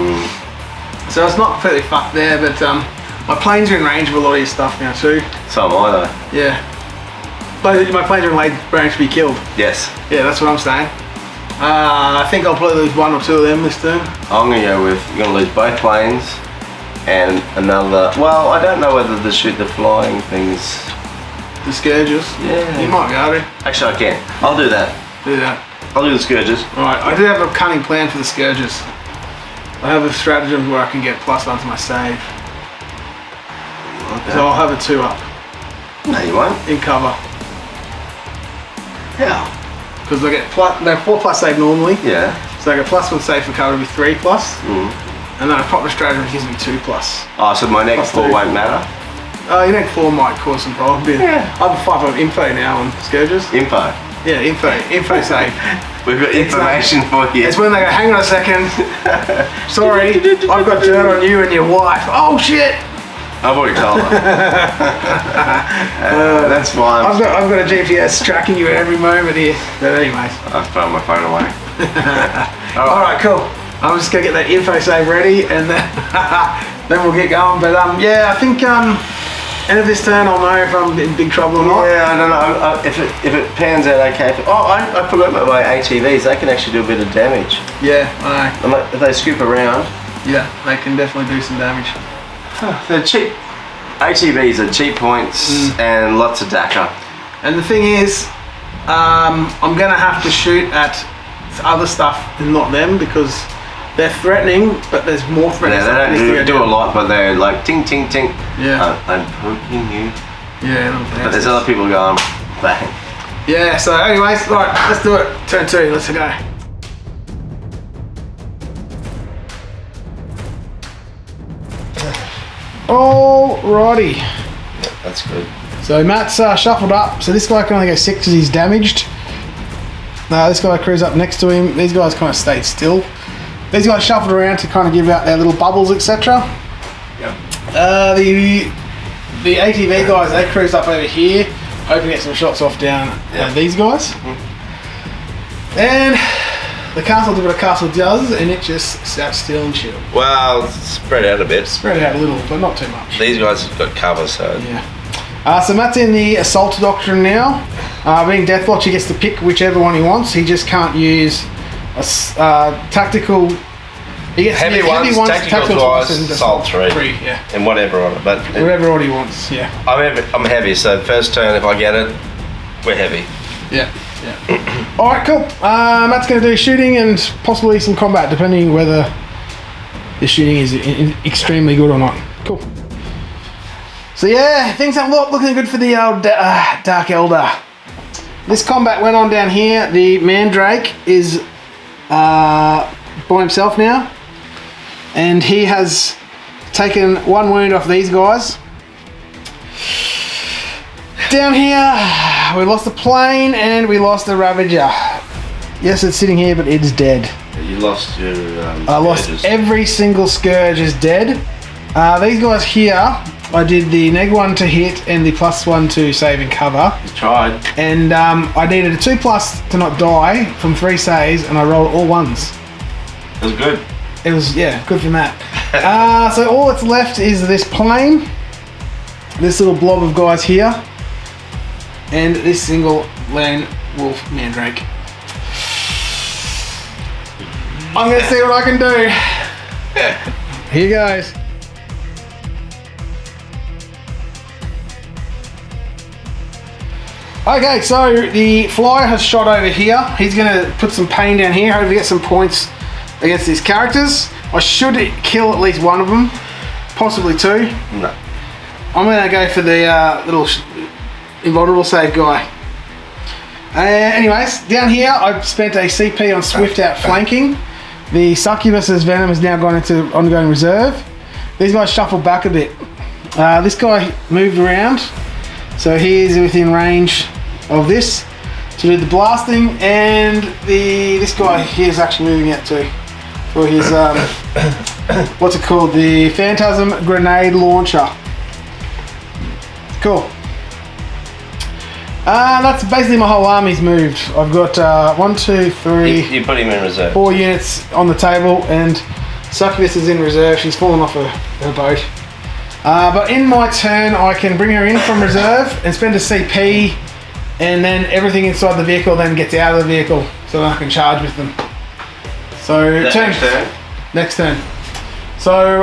Speaker 1: So it's not completely fucked there, but my planes are in range of a lot of your stuff now too.
Speaker 2: So am I though.
Speaker 1: Yeah. But my planes are in range to be killed.
Speaker 2: Yes.
Speaker 1: Yeah, that's what I'm saying. I think I'll probably lose 1 or 2 of them this turn.
Speaker 2: I'm going to go with, you're going to lose both planes. And another, well, I don't know whether to shoot the flying things.
Speaker 1: The Scourges?
Speaker 2: Yeah.
Speaker 1: You might be able to.
Speaker 2: Actually, I can. I'll do that.
Speaker 1: Do that.
Speaker 2: I'll do the Scourges.
Speaker 1: Right, I do have a cunning plan for the Scourges. I have a stratagem where I can get +1 to my save. Okay. So I'll have a 2 up.
Speaker 2: No, you won't.
Speaker 1: In cover.
Speaker 2: Yeah.
Speaker 1: Because I get they're 4+ save normally.
Speaker 2: Yeah.
Speaker 1: So I get +1 save for cover to be 3+. And then a proper stratagem gives me 2+.
Speaker 2: Oh, so my next 4 won't matter?
Speaker 1: Your next 4 might cause some problems. Yeah. I have a 5 of info now on Scourges.
Speaker 2: Info?
Speaker 1: Yeah, info save.
Speaker 2: We've got information for you.
Speaker 1: It's when they go, hang on a second. Sorry, I've got dirt on you and your wife. Oh shit!
Speaker 2: I've already told her. That's fine.
Speaker 1: I've got a GPS tracking you at every moment here. But anyways.
Speaker 2: I've thrown my phone away.
Speaker 1: Alright, cool. I'm just gonna get that info save ready and then then we'll get going. But yeah, I think End of this turn, I'll know if I'm in big trouble or not.
Speaker 2: Yeah, I don't know. If it pans out okay. I forgot about my ATVs. They can actually do a bit of damage.
Speaker 1: Yeah, I know.
Speaker 2: And like, if they scoop around.
Speaker 1: Yeah, they can definitely do some damage.
Speaker 2: They're cheap. ATVs are cheap points and lots of DACA.
Speaker 1: And the thing is, I'm going to have to shoot at other stuff and not them because they're threatening, but there's more threatening.
Speaker 2: Yeah, they don't do a lot, but they're like ting ting ting.
Speaker 1: Yeah.
Speaker 2: I'm poking you.
Speaker 1: Yeah,
Speaker 2: but there's other people going bang.
Speaker 1: Yeah, so anyways, right, let's do it. Turn 2, let's go. Alrighty.
Speaker 2: Yeah, that's good.
Speaker 1: So Matt's shuffled up. So this guy can only go 6 because he's damaged. This guy crews up next to him. These guys kind of stayed still. These guys shuffled around to kind of give out their little bubbles, etc.
Speaker 2: Yep.
Speaker 1: The ATV guys, they cruise up over here, hoping to get some shots off down these guys. And the castle did what a castle does, and it just sat still and chill.
Speaker 2: Well, spread out a bit.
Speaker 1: Spread out a little, but not too much.
Speaker 2: These guys have got cover, so...
Speaker 1: Yeah. So Matt's in the Assault Doctrine now. Being Deathwatch, he gets to pick whichever one he wants. He just can't use a tactical... He gets
Speaker 2: heavy ones, tactical twice, Assault 3.
Speaker 1: Yeah.
Speaker 2: And whatever on it. But
Speaker 1: whatever order he wants, yeah.
Speaker 2: I'm heavy, so first turn, if I get it, we're heavy.
Speaker 1: Yeah. Alright, cool. Matt's going to do shooting and possibly some combat, depending whether the shooting is extremely good or not. Cool. So yeah, things aren't looking good for the old Dark Elder. This combat went on down here. The Mandrake is by himself now. And he has taken 1 wound off these guys. Down here, we lost the plane and we lost the Ravager. Yes, it's sitting here, but it's dead.
Speaker 2: You lost your...
Speaker 1: I lost every single Scourge is dead. These guys here, I did the -1 to hit and the +1 to save and cover.
Speaker 2: You tried.
Speaker 1: And I needed a 2+ to not die from 3 saves, and I rolled all 1s.
Speaker 2: It was good.
Speaker 1: It was, yeah, good for Matt. So all that's left is this plane, this little blob of guys here, and this single lone wolf mandrake. I'm gonna see what I can do. Here goes. Okay, so the flyer has shot over here. He's gonna put some pain down here, hopefully get some points against these characters. I should kill at least one of them, possibly 2.
Speaker 2: No.
Speaker 1: I'm gonna go for the little invulnerable save guy. Anyways, down here I've spent a CP on Swift out flanking. The Succubus's Venom has now gone into ongoing reserve. These guys shuffled back a bit. This guy moved around, so he is within range of this to do the blasting, and this guy here is actually moving out too for his what's it called, the Phantasm grenade launcher. Cool. That's basically my whole army's moved. I've got 1, 2, 3.
Speaker 2: You put him in reserve.
Speaker 1: 4 units on the table, and Succubus is in reserve. She's fallen off her boat. But in my turn, I can bring her in from reserve and spend a CP, and then everything inside the vehicle then gets out of the vehicle, so I can charge with them. So
Speaker 2: next turn.
Speaker 1: Next turn. So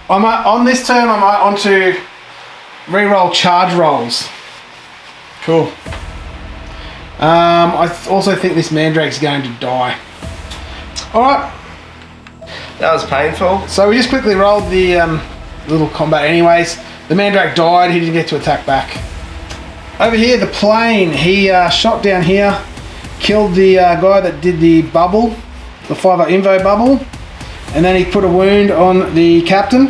Speaker 1: on this turn, I'm on to reroll charge rolls. Cool. I also think this Mandrake's going to die. Alright.
Speaker 2: That was painful.
Speaker 1: So we just quickly rolled the little combat anyways. The Mandrake died, he didn't get to attack back. Over here, the plane, he shot down here, killed the guy that did the bubble, the 5 invo bubble, and then he put a wound on the captain.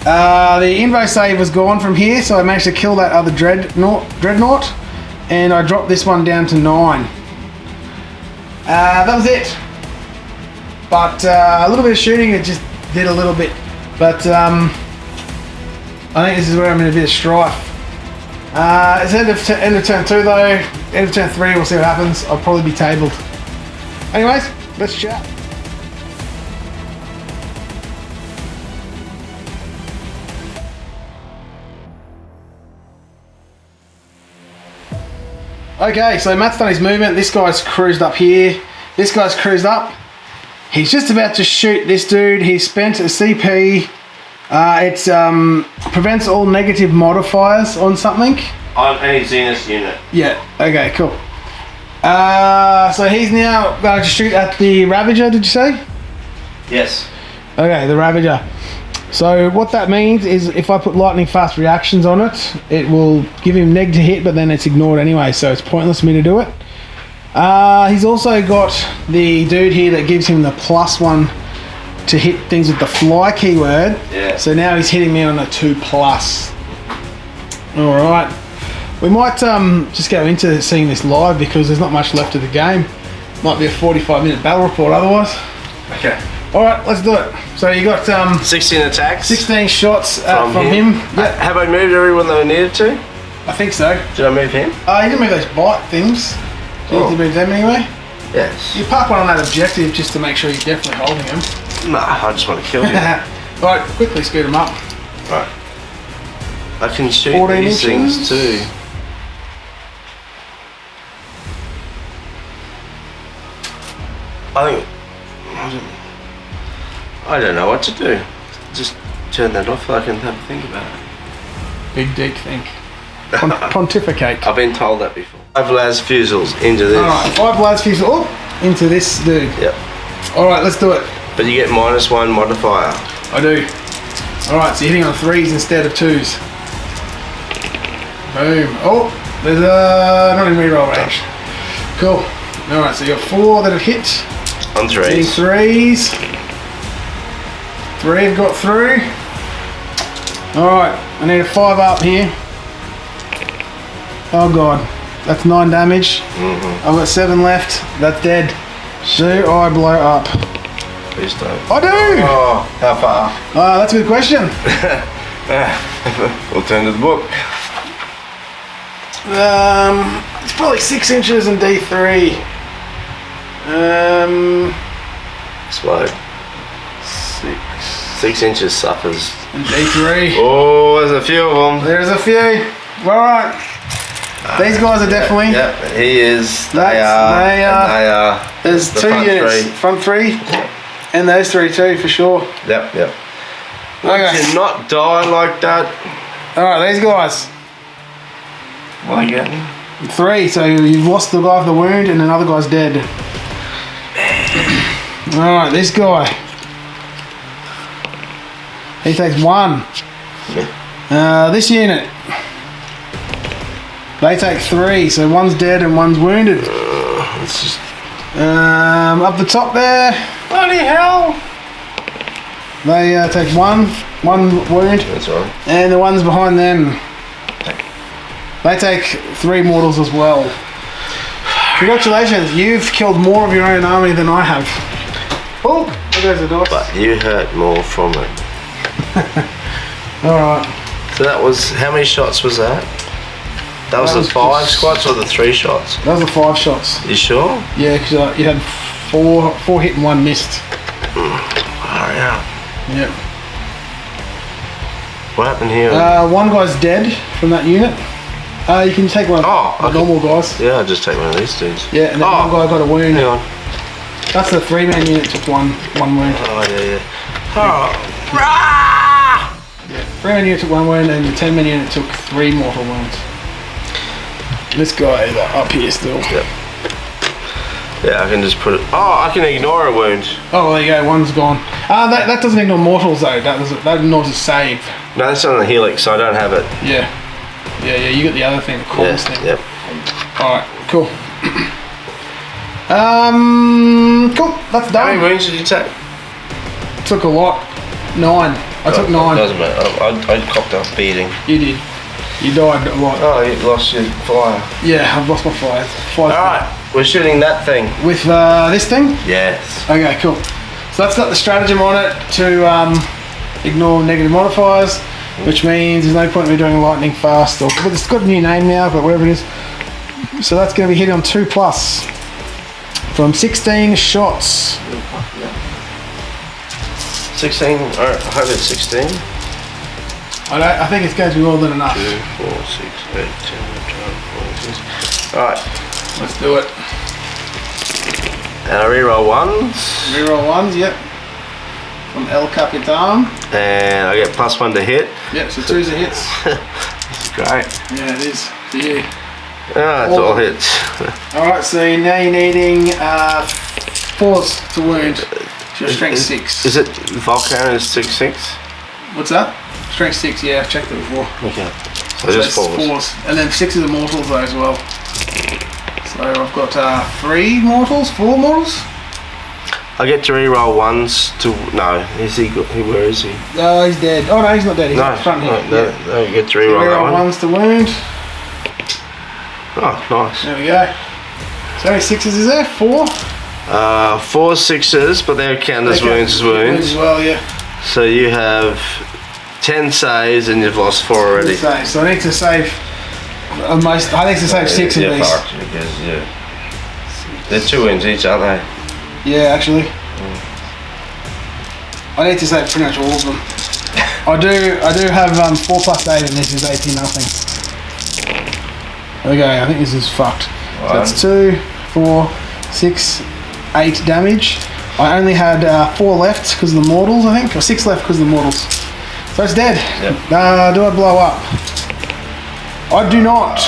Speaker 1: The invo save was gone from here, so I managed to kill that other dreadnought, and I dropped this one down to 9. That was it. But a little bit of shooting, it just did a little bit. But I think this is where I'm in a bit of strife. It's end of turn 2 though. End of turn 3, we'll see what happens. I'll probably be tabled. Anyways, let's chat. Okay, so Matt's done his movement. This guy's cruised up here. This guy's cruised up. He's just about to shoot this dude. He's spent a CP. It prevents all negative modifiers on something.
Speaker 2: On any Zenith unit.
Speaker 1: Yeah, okay, cool. So he's now going to shoot at the Ravager, did you say?
Speaker 2: Yes.
Speaker 1: Okay, the Ravager. So what that means is if I put lightning fast reactions on it, it will give him neg to hit, but then it's ignored anyway, so it's pointless for me to do it. He's also got the dude here that gives him the +1 to hit things with the fly keyword.
Speaker 2: Yeah.
Speaker 1: So now he's hitting me on a 2+. Alright. We might just go into seeing this live because there's not much left of the game. Might be a 45-minute battle report otherwise.
Speaker 2: Okay.
Speaker 1: Alright, let's do it. So you got
Speaker 2: 16 attacks.
Speaker 1: 16 shots from him. Yep.
Speaker 2: Have I moved everyone that I needed to?
Speaker 1: I think so.
Speaker 2: Did I move him?
Speaker 1: You didn't move those bite things. Do you need to move them anyway?
Speaker 2: Yes.
Speaker 1: You park one on that objective just to make sure you're definitely holding them.
Speaker 2: Nah, I just want to kill you.
Speaker 1: Right, quickly scoot them up.
Speaker 2: Right. I can shoot
Speaker 1: 14
Speaker 2: these
Speaker 1: inches.
Speaker 2: things too. I don't know what to do. Just turn that off so I can have a think about it.
Speaker 1: Big deep think. Pontificate.
Speaker 2: I've been told that before. 5 las fusils into this.
Speaker 1: Alright, 5 lads fuse into this dude.
Speaker 2: Yep.
Speaker 1: Alright, let's do it.
Speaker 2: But you get -1 modifier.
Speaker 1: I do. Alright, so you're hitting on 3s instead of 2s. Boom. Oh, there's a not in reroll range. Cool. Alright, so you got 4 that have hit.
Speaker 2: On 3s.
Speaker 1: Hitting 3s. 3 have got through. Alright, I need a 5 up here. Oh god, that's 9 damage. I've got 7 left. That's dead. Do I blow up?
Speaker 2: Please don't.
Speaker 1: I do!
Speaker 2: Oh, how far?
Speaker 1: That's a good question.
Speaker 2: We'll turn to the book.
Speaker 1: It's probably 6 inches in D3.
Speaker 2: Explode.
Speaker 1: 6
Speaker 2: 6 inches suffers.
Speaker 1: in D3.
Speaker 2: Oh, there's a few of them.
Speaker 1: There's a few. Alright. These guys are definitely.
Speaker 2: Yep, he is.
Speaker 1: They are. There's
Speaker 2: the
Speaker 1: 2
Speaker 2: front
Speaker 1: units.
Speaker 2: 3.
Speaker 1: Front 3. And those 3 too, for sure.
Speaker 2: Yep.
Speaker 1: Okay.
Speaker 2: Did not die like that.
Speaker 1: Alright, these guys.
Speaker 2: What are you getting?
Speaker 1: 3, so you've lost the guy with the wound and another guy's dead. Alright, this guy. He takes 1. This unit. They take 3, so one's dead and one's wounded.
Speaker 2: It's just
Speaker 1: Up the top there.
Speaker 2: bloody hell.
Speaker 1: They take 1 wound.
Speaker 2: That's all right.
Speaker 1: And the ones behind them, they take 3 mortals as well. Congratulations, you've killed more of your own army than I have. Oh, there goes the dice.
Speaker 2: But you hurt more from it.
Speaker 1: Alright.
Speaker 2: So that was, how many shots was that? That was the 5 squats or the 3 shots?
Speaker 1: That was the 5 shots.
Speaker 2: You sure?
Speaker 1: Yeah, because you had 4 hit and 1 missed.
Speaker 2: Hurry up.
Speaker 1: Yep.
Speaker 2: What happened here?
Speaker 1: One guy's dead from that unit. You can take one of the normal guys.
Speaker 2: Yeah, I'll just take one of these dudes.
Speaker 1: Yeah, and then one guy got a wound.
Speaker 2: Hang on.
Speaker 1: That's the 3-man unit took one wound.
Speaker 2: Oh, yeah. Oh.
Speaker 1: Yeah, 3-man unit took 1 wound and the 10-man unit took 3 mortal wounds. This guy is up here still.
Speaker 2: Yep. Yeah, I can just put it. Oh, I can ignore a wound.
Speaker 1: Oh, well, there you go. One's gone. That doesn't ignore mortals though. That ignores a save.
Speaker 2: No, that's on the helix, so I don't have it.
Speaker 1: Yeah. Yeah. You got the other thing, the cores thing.
Speaker 2: Yep.
Speaker 1: All right. Cool. Cool. That's done.
Speaker 2: How many wounds did you take?
Speaker 1: Took a lot. 9. I took 9.
Speaker 2: Doesn't matter. I copped a beating.
Speaker 1: You did. You died a lot.
Speaker 2: Oh, you lost your fire.
Speaker 1: Yeah, I've lost my fire.
Speaker 2: Alright, we're shooting that thing.
Speaker 1: With this thing?
Speaker 2: Yes.
Speaker 1: Okay, cool. So that's got the stratagem on it to ignore negative modifiers, which means there's no point in me doing lightning fast. But it's got a new name now, but whatever it is. So that's going to be hitting on 2+ from 16 shots.
Speaker 2: 16, I hope it's 16.
Speaker 1: I think it's going to be more than enough.
Speaker 2: 2, 4, 6, 8, 10, 12, 14, 16. Alright.
Speaker 1: Let's do it.
Speaker 2: And I reroll ones.
Speaker 1: Reroll ones, yep. From El Capitan.
Speaker 2: And I get +1 to hit.
Speaker 1: Yep, so 2's a hits.
Speaker 2: That's great.
Speaker 1: Yeah, it is for you.
Speaker 2: Ah, it's all hits.
Speaker 1: Alright, so now you're needing 4s to wound. So your strength 6.
Speaker 2: Is it Volcano is 6/6?
Speaker 1: What's that? Strength 6, yeah, I've checked it before.
Speaker 2: Okay. So just 4s.
Speaker 1: 4s. And then 6 is the mortals though as well. So I've got 3 mortals, 4 mortals.
Speaker 2: I get to reroll ones to. No, is he? Where is he?
Speaker 1: Oh, he's dead. Oh no, he's not dead. He's up front here.
Speaker 2: No, you get to reroll that one.
Speaker 1: Ones to wound.
Speaker 2: Oh, nice.
Speaker 1: There we go. So how many 6s is there? 4?
Speaker 2: 4 6s, but they're counted as wounds as wounds.
Speaker 1: As well, yeah.
Speaker 2: So you have 10 saves and you've lost 4 already.
Speaker 1: So I need to save. I need to save 6 of these.
Speaker 2: Because, they're 2 wounds each, aren't they?
Speaker 1: Yeah, actually. I need to save pretty much all of them. I do have 4 plus 8 and this is 18 nothing. Okay, I think this is fucked. So that's 2, 4, 6, 8 damage. I only had 4 left because of the mortals, I think, or 6 left because of the mortals. So it's dead.
Speaker 2: Yep.
Speaker 1: Do I blow up? I do not.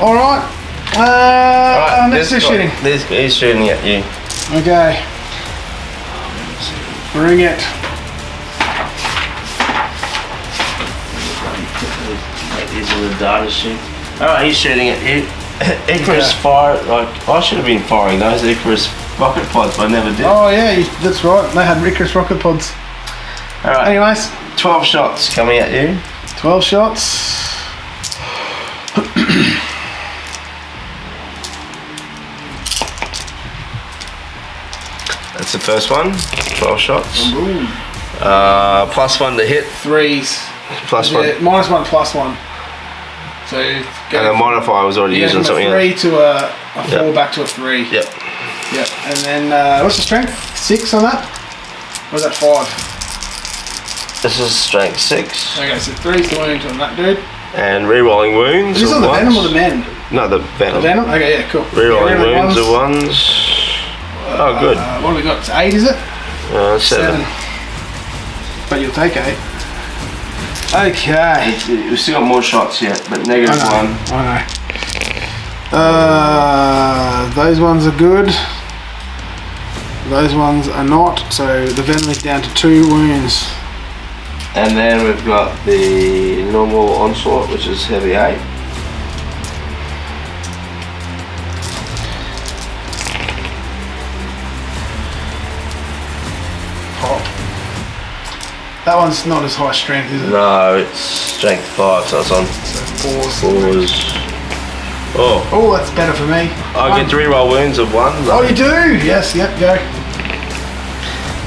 Speaker 1: Alright. Next to shooting.
Speaker 2: He's shooting at you.
Speaker 1: Okay. Bring it.
Speaker 2: These are the data sheet. Alright, he's shooting at you. Icarus fire, like, I should have been firing those Icarus rocket pods, but I never did.
Speaker 1: Oh yeah, that's right. They had Icarus rocket pods.
Speaker 2: Alright.
Speaker 1: Anyways.
Speaker 2: 12 shots coming at you.
Speaker 1: 12 shots.
Speaker 2: That's the first one. 12 shots. +1 to hit.
Speaker 1: 3s.
Speaker 2: +1.
Speaker 1: Yeah, -1, +1. So
Speaker 2: and the modifier was already using something else.
Speaker 1: From a 3 to a 4 back to a 3.
Speaker 2: Yep.
Speaker 1: Yep. And then what's the strength? 6 on that? Or is that 5?
Speaker 2: This is strength 6.
Speaker 1: Okay, so 3's the wound on that dude.
Speaker 2: And rerolling wounds.
Speaker 1: Is this on the venom or the men?
Speaker 2: No, the venom.
Speaker 1: The venom? Okay, yeah, cool.
Speaker 2: Rerolling wounds are 1s. Oh, good.
Speaker 1: What have we got? It's 8, is it?
Speaker 2: 7.
Speaker 1: But you'll take 8. Okay.
Speaker 2: We've still got more shots yet, but -1.
Speaker 1: I know. Those ones are good. Those ones are not. So the venom is down to 2 wounds.
Speaker 2: And then we've got the normal onslaught, which is heavy 8.
Speaker 1: Pop. That one's not as high strength, is it?
Speaker 2: No, it's strength 5, so it's on.
Speaker 1: So 4s.
Speaker 2: 4s.
Speaker 1: Oh, that's better for me.
Speaker 2: I get to reroll wounds of 1.
Speaker 1: Oh, you do? Yes, yep, go.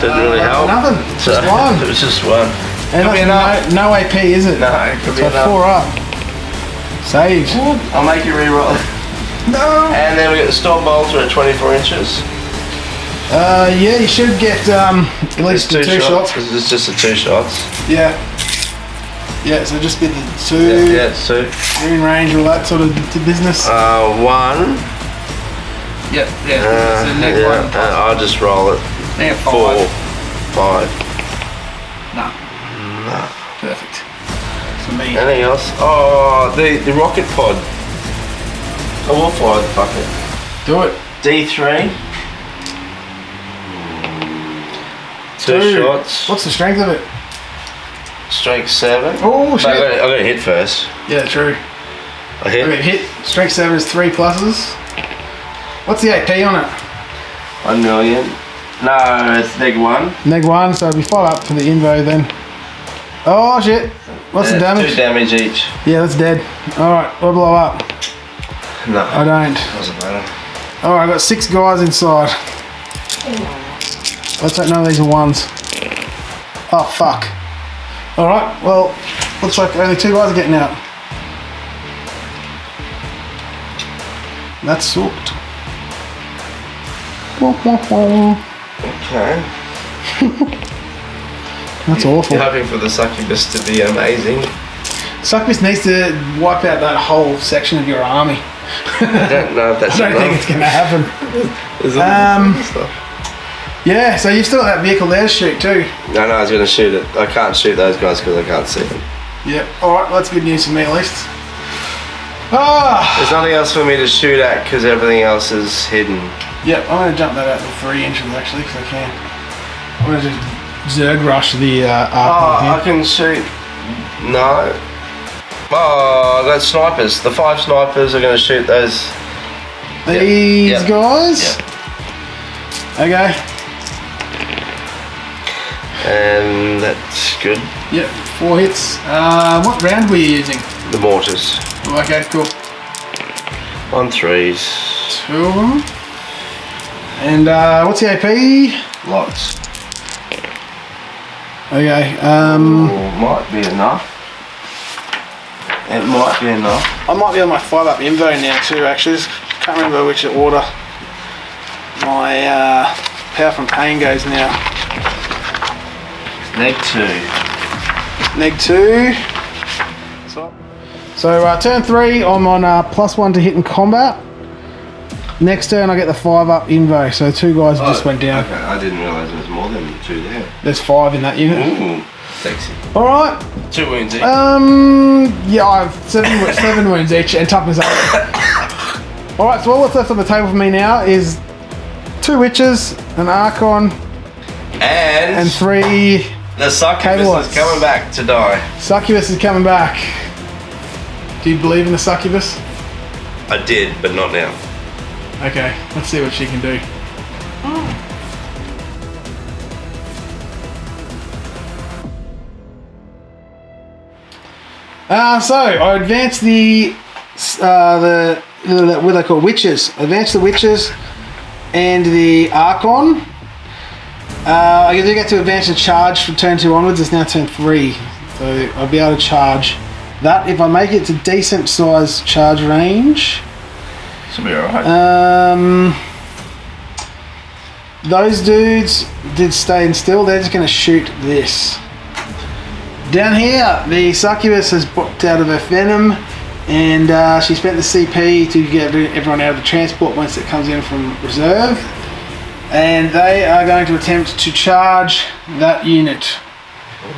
Speaker 2: Didn't really help.
Speaker 1: Nothing. Just 1.
Speaker 2: It was just 1.
Speaker 1: And no AP, is it?
Speaker 2: No, it could be
Speaker 1: so
Speaker 2: enough.
Speaker 1: 4 up. Saved.
Speaker 2: I'll make you reroll.
Speaker 1: No.
Speaker 2: And then we get the storm bolts at 24 inches.
Speaker 1: Yeah, you should get at least 2 shots.
Speaker 2: It's just the 2 shots.
Speaker 1: Yeah. Yeah, so just be the 2.
Speaker 2: Yeah, it's 2.
Speaker 1: You're in range, all that sort of business.
Speaker 2: 1.
Speaker 1: Yep, yeah. So next one.
Speaker 2: I'll just roll it.
Speaker 1: Yeah,
Speaker 2: 4, 5.
Speaker 1: No. Perfect. For me.
Speaker 2: Anything else? Oh, the rocket pod. I will fire the fucker.
Speaker 1: Do it.
Speaker 2: D3. 2 shots.
Speaker 1: What's the strength of it?
Speaker 2: Strength 7.
Speaker 1: Oh shit.
Speaker 2: I got to hit first.
Speaker 1: Yeah, true.
Speaker 2: I hit.
Speaker 1: Okay, hit. Strength 7 is 3 pluses. What's the AP on it?
Speaker 2: 1 million. No, it's -1.
Speaker 1: -1, so it'll be 5 up for the invo then. Oh shit. What's the damage?
Speaker 2: 2 damage each.
Speaker 1: Yeah, that's dead. Alright, we'll blow up.
Speaker 2: No.
Speaker 1: I don't.
Speaker 2: Doesn't matter.
Speaker 1: Alright, I've got 6 guys inside. Let's hope none of these are 1s. Oh fuck. Alright, well, looks like only 2 guys are getting out. That's sucked.
Speaker 2: Okay.
Speaker 1: That's awful.
Speaker 2: You're hoping for the succubus to be amazing.
Speaker 1: Succubus needs to wipe out that whole section of your army.
Speaker 2: I don't know if that's
Speaker 1: I don't think it's going to happen.
Speaker 2: Stuff.
Speaker 1: Yeah, so you've still got that vehicle there to shoot too.
Speaker 2: No, I was going to shoot it. I can't shoot those guys because I can't see them.
Speaker 1: Yep, alright, well, that's good news for me at least. Ah!
Speaker 2: There's nothing else for me to shoot at because everything else is hidden.
Speaker 1: Yep, I'm going to jump that out to 3 inches actually because I can. I'm going to just Zerg rush the Archon
Speaker 2: I can shoot. No. Oh, I've got snipers. The 5 snipers are going to shoot those.
Speaker 1: These guys?
Speaker 2: Yep.
Speaker 1: Okay.
Speaker 2: And that's good.
Speaker 1: Yep, 4 hits. What round were you using?
Speaker 2: The mortars.
Speaker 1: Okay, cool.
Speaker 2: On 3s.
Speaker 1: 2 of them. And what's the AP?
Speaker 2: Lots.
Speaker 1: Okay,
Speaker 2: might be enough. It might be enough.
Speaker 1: I might be on my 5-up invo now too actually. Just can't remember which order my power from pain goes now.
Speaker 2: Neg 2.
Speaker 1: Neg 2. So turn 3 I'm on +1 to hit in combat. Next turn I get the 5-up invo, so 2 guys just went down.
Speaker 2: Okay, I didn't realise there was more than 2 there.
Speaker 1: There's 5 in that unit.
Speaker 2: Ooh, sexy.
Speaker 1: Alright.
Speaker 2: 2 wounds each.
Speaker 1: Yeah, I have 7 wounds each and toughness 8. Alright, so all that's left on the table for me now is 2 witches, an Archon, and 3
Speaker 2: the succubus
Speaker 1: Kabalites.
Speaker 2: is coming back to die.
Speaker 1: Succubus is coming back. Do you believe in the succubus?
Speaker 2: I did, but not now.
Speaker 1: Okay, let's see what she can do. So I advanced the what they call witches. Advanced the witches and the Archon. I do get to advance and charge from turn 2 onwards. It's now turn 3, so I'll be able to charge that if I make it to decent size charge range.
Speaker 2: Should be alright.
Speaker 1: Those dudes did stay still. They're just going to shoot this. Down here, the succubus has booked out of her venom, and she spent the CP to get everyone out of the transport once it comes in from reserve. And they are going to attempt to charge that unit.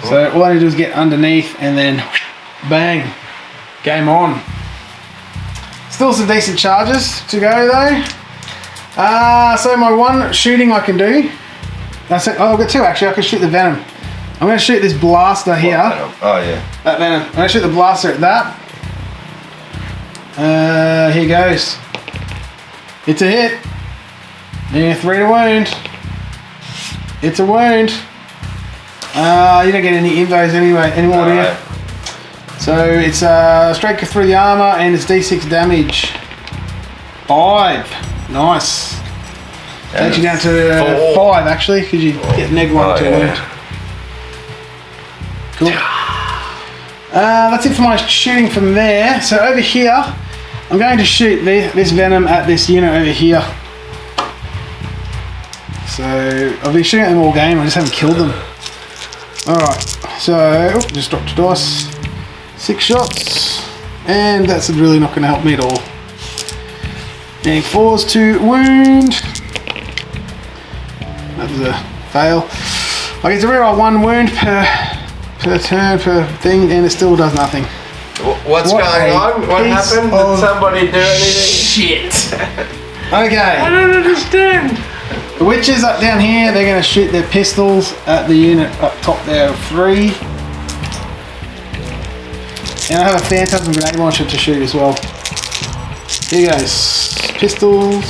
Speaker 1: So all I need to do is get underneath and then bang, game on. Still some decent charges to go though. So my 1 shooting I can do. I've got 2 actually. I can shoot the venom. I'm going to shoot this blaster here.
Speaker 2: Oh yeah.
Speaker 1: That venom. I'm going to shoot the blaster at that. Here goes. It's a hit. Yeah, 3 to wound. It's a wound. You don't get any invos anymore, do you? So it's straight through the armor and it's D6 damage. 5. Nice. Takes you down to 5 actually, because you get -1 to wound. Cool. That's it for my shooting from there. So over here, I'm going to shoot this venom at this unit over here. So I've been shooting at them all game, I just haven't killed them. Alright, so just dropped a dice. 6 shots. And that's really not going to help me at all. And 4s to wound. That was a fail. I get to reroll 1 wound per turn per thing, and it still does nothing.
Speaker 2: What's going on? What happened? Did somebody do anything?
Speaker 1: Shit. Okay.
Speaker 2: I don't understand.
Speaker 1: The witches up down here, they're going to shoot their pistols at the unit up top there of 3. And I have a Phantasm grenade launcher to shoot as well. Here goes. Pistols.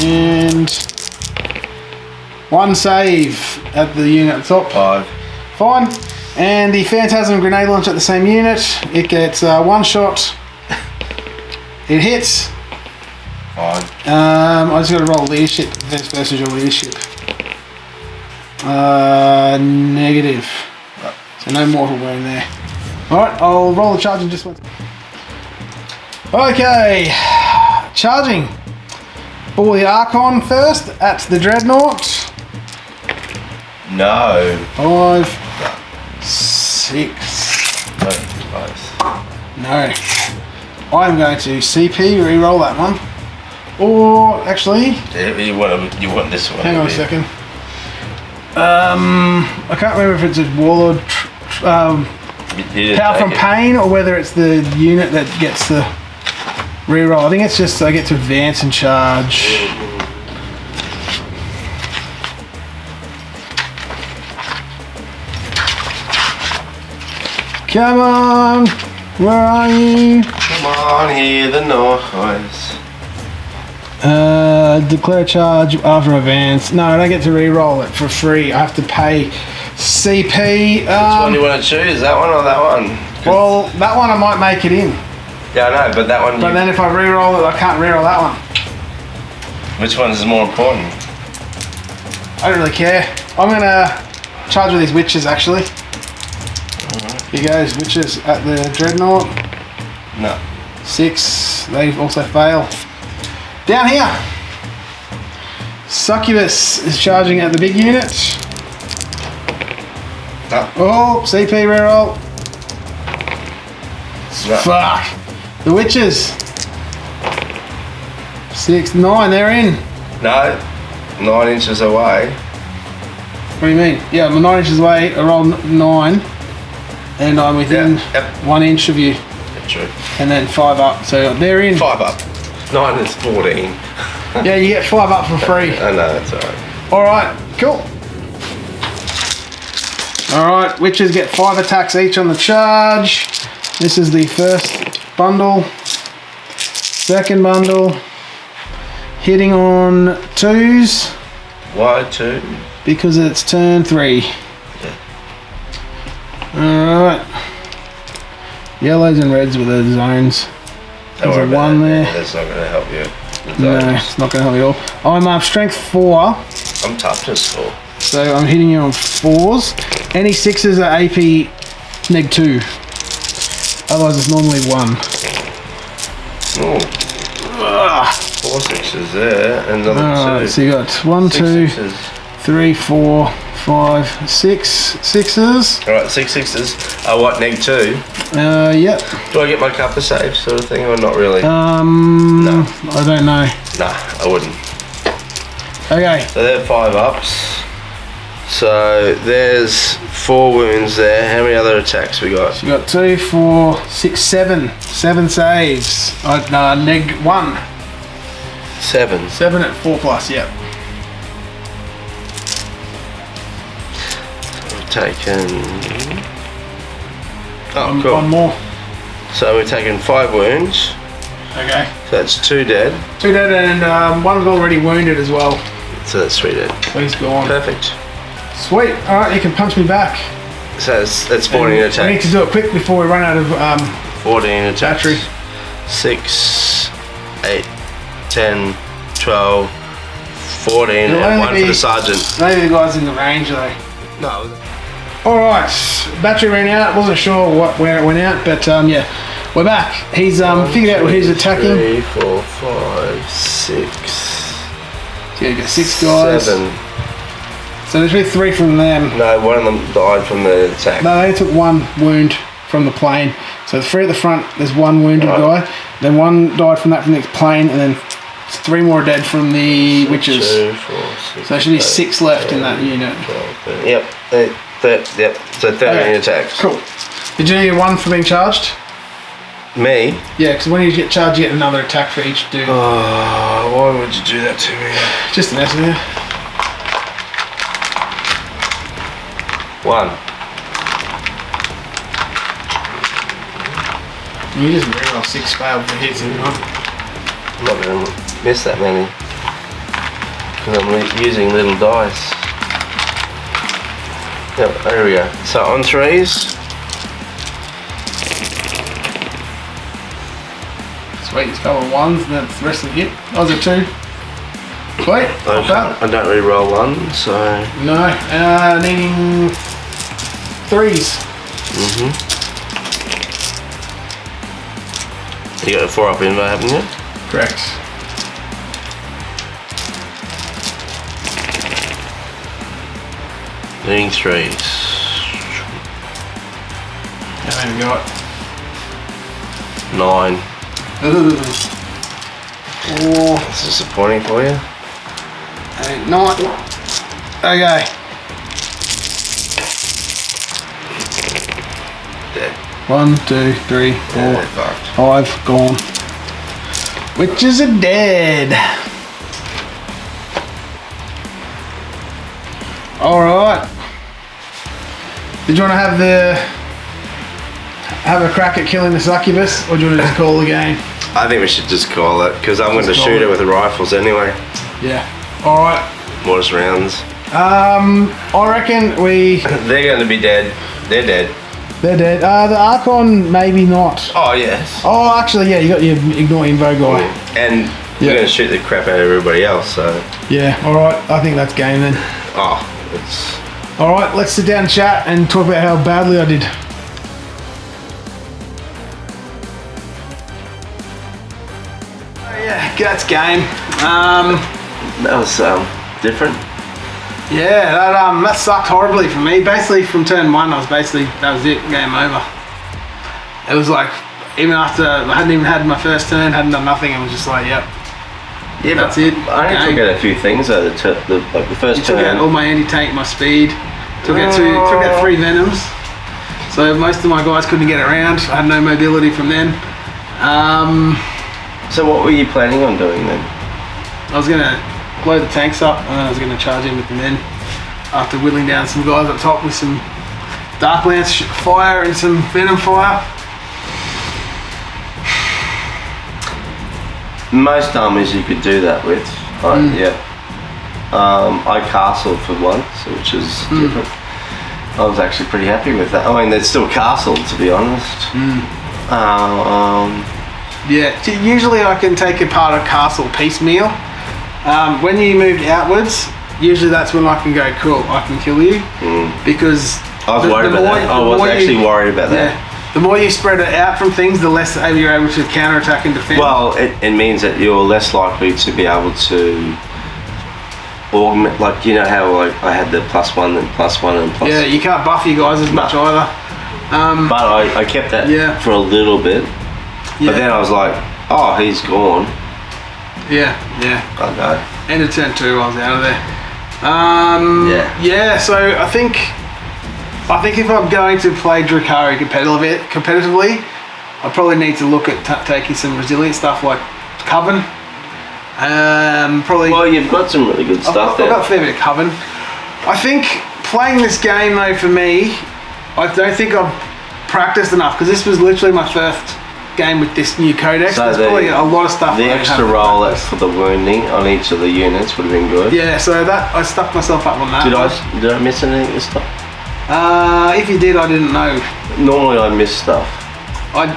Speaker 1: And 1 save at the unit at the top.
Speaker 2: 5.
Speaker 1: Fine. And the Phantasm grenade launcher at the same unit. It gets 1 shot. It hits.
Speaker 2: 5.
Speaker 1: I just got to roll leadership versus your leadership. Negative. So no mortal wound there. Alright, I'll roll the charge in just 1 second. Okay. Charging. For the Archon first at the Dreadnought.
Speaker 2: No.
Speaker 1: 5, 6,
Speaker 2: Both.
Speaker 1: No. I'm going to CP, re-roll that one. Or, actually...
Speaker 2: Yeah, you want this one.
Speaker 1: Hang on a second. I can't remember if it's a Warlord Power from Pain or whether it's the unit that gets the reroll. I think it's just I get to advance and charge. Come on! Where are you?
Speaker 2: Come on, hear the noise.
Speaker 1: Declare charge after advance. No, I don't get to re-roll it for free. I have to pay CP.
Speaker 2: Which one do you want to choose? That one or that one?
Speaker 1: Well, that one I might make it in.
Speaker 2: Yeah, I know, but that one...
Speaker 1: But then if I re-roll it, I can't re-roll that one.
Speaker 2: Which one is more important?
Speaker 1: I don't really care. I'm going to charge with these witches, actually. Here goes, witches at the Dreadnought.
Speaker 2: No.
Speaker 1: 6. They also fail. Down here. Succubus is charging at the big unit.
Speaker 2: No.
Speaker 1: Oh, CP reroll.
Speaker 2: No.
Speaker 1: Fuck. The witches. 6, 9, they're in.
Speaker 2: No. 9 inches away.
Speaker 1: What do you mean? Yeah, I'm 9 inches away. I roll 9. And I'm within 1 inch of you.
Speaker 2: Yeah, true.
Speaker 1: And then 5 up. So they're in.
Speaker 2: 5 up. 9 is 14.
Speaker 1: Yeah, you get 5 up for free.
Speaker 2: I know, that's alright.
Speaker 1: Alright, cool. Alright, witches get 5 attacks each on the charge. This is the first bundle. Second bundle. Hitting on 2s.
Speaker 2: Why 2?
Speaker 1: Because it's turn 3. Alright. Yellows and reds with the zones. There's a 1 there.
Speaker 2: That's not going to help you.
Speaker 1: No, it's not going to help you at all. I'm up strength 4.
Speaker 2: I'm toughness 4.
Speaker 1: So I'm hitting you on 4s. Any 6s are AP neg 2. Otherwise it's normally 1.
Speaker 2: Oh. 4 6s there and another 2.
Speaker 1: So you got 1, 2, 3, 4, 5, 6 6s.
Speaker 2: Alright, 6 6s. Oh, what, neg 2?
Speaker 1: Yep.
Speaker 2: Do I get my cup of save sort of thing or not really?
Speaker 1: No. I don't know.
Speaker 2: Nah, I wouldn't.
Speaker 1: Okay.
Speaker 2: So they're 5 ups. So there's 4 wounds there. How many other attacks we got?
Speaker 1: So you got 2, 4, 6, 7. 7 saves. Neg 1.
Speaker 2: 7.
Speaker 1: 7 at 4+, yep.
Speaker 2: Taken. Oh, cool.
Speaker 1: 1 more.
Speaker 2: So we're taking 5 wounds.
Speaker 1: Okay.
Speaker 2: So that's 2 dead.
Speaker 1: 2 dead and 1's already wounded as well.
Speaker 2: So that's 3 dead.
Speaker 1: So he's gone.
Speaker 2: Perfect.
Speaker 1: Sweet. Alright, you can punch me back.
Speaker 2: So that's 14 attacks.
Speaker 1: We need to do it quick before we run out of
Speaker 2: 14 attacks.
Speaker 1: battery.
Speaker 2: 6, 8, 10, 12, 14, and 1 for the sergeant.
Speaker 1: Maybe the guy's in the range though.
Speaker 2: No.
Speaker 1: Alright, battery ran out. Wasn't sure where it went out, but yeah, we're back. He's figured out who's attacking.
Speaker 2: 3, 4, 5, 6.
Speaker 1: So you got 6 guys.
Speaker 2: 7.
Speaker 1: So there's been 3 from them.
Speaker 2: No, one of them died from the attack.
Speaker 1: No, they took 1 wound from the plane. So the 3 at the front, there's 1 wounded guy. Then 1 died from the next plane, and then 3 more dead from the witches.
Speaker 2: 2, 4, 6,
Speaker 1: so there should be 6 left in that unit.
Speaker 2: 12, 13. Yep. So 13 attacks.
Speaker 1: Cool. Did you get 1 for being charged?
Speaker 2: Me?
Speaker 1: Yeah, because when you get charged, you get another attack for each dude.
Speaker 2: Oh, why would you do that to me?
Speaker 1: Just an estimate.
Speaker 2: 1.
Speaker 1: You just reroll 6 failed for hits, isn't it?
Speaker 2: I'm not going to miss that many. Because I'm using little dice. Yep, there we go. So on 3s.
Speaker 1: Sweet, it's fell on 1s and then the rest of the hit. That was a 2. Sweet, not bad.
Speaker 2: I don't re-roll 1, so...
Speaker 1: No, needing 3s.
Speaker 2: You got a 4 up invo, haven't you?
Speaker 1: Correct.
Speaker 2: Needing 3s.
Speaker 1: How many we got?
Speaker 2: 9.
Speaker 1: Ooh. 4,
Speaker 2: That's disappointing for you.
Speaker 1: 8, 9. Okay.
Speaker 2: Dead.
Speaker 1: 1, 2, 3, 4,
Speaker 2: Yeah, fucked.
Speaker 1: 5 gone. Witches are dead. Alright. Did you want to have a crack at killing the succubus, or do you want to just call the game?
Speaker 2: I think we should just call it, because I'm going to shoot it with the rifles anyway.
Speaker 1: Yeah. Alright.
Speaker 2: Mortis rounds.
Speaker 1: I reckon we...
Speaker 2: They're going to be dead. They're dead.
Speaker 1: They're dead. The Archon, maybe not.
Speaker 2: Oh, yes.
Speaker 1: Oh, actually, yeah, you got your ignore invo guy.
Speaker 2: And we're going to shoot the crap out of everybody else, so...
Speaker 1: Yeah, alright. I think that's game then.
Speaker 2: Oh, it's...
Speaker 1: Alright, let's sit down and chat and talk about how badly I did. Yeah, that's game.
Speaker 2: That was different.
Speaker 1: Yeah, that sucked horribly for me. Basically, from turn 1, that was it, game over. It was like, even after I hadn't even had my first turn, hadn't done nothing, it was just like, yep.
Speaker 2: Yeah,
Speaker 1: that's it.
Speaker 2: I only took out a few things though. The first
Speaker 1: took
Speaker 2: turn.
Speaker 1: out all my anti-tank, my speed. Took out 3 venoms. So most of my guys couldn't get around. I had no mobility from then.
Speaker 2: So what were you planning on doing then?
Speaker 1: I was gonna blow the tanks up, and then I was gonna charge in with the men. After whittling down some guys up top with some Dark Lance fire and some Venom fire.
Speaker 2: Most armies you could do that with. Yeah. I castled for once, which is different. I was actually pretty happy with that. I mean, they're still castled, to be honest.
Speaker 1: Yeah, usually I can take apart a castle piecemeal. When you moved outwards, usually that's when I can go, cool, I can kill you. Because
Speaker 2: I was worried about that. I was actually worried about that.
Speaker 1: The more you spread it out from things, the less you're able to counterattack and defend.
Speaker 2: Well, it means that you're less likely to be able to augment, like, you know how like I had the +1 and +1 and +.
Speaker 1: Yeah, you can't buff you guys as much either.
Speaker 2: But I kept that for a little bit. But then I was like, oh, he's gone.
Speaker 1: Yeah.
Speaker 2: Okay.
Speaker 1: End of turn 2, I was out of there. Yeah, so I think if I'm going to play Drukhari competitively, I probably need to look at taking some resilient stuff like Coven. Probably.
Speaker 2: Well, you've got some really good stuff there.
Speaker 1: I've got a fair bit of Coven. I think playing this game though, for me, I don't think I've practiced enough, because this was literally my first game with this new codex.
Speaker 2: So
Speaker 1: there's probably a lot of stuff.
Speaker 2: The extra roll for the wounding on each of the units would have been good.
Speaker 1: Yeah, so that I stuck myself up on that.
Speaker 2: Did I miss any of this stuff?
Speaker 1: If you did, I didn't know.
Speaker 2: Normally I miss stuff.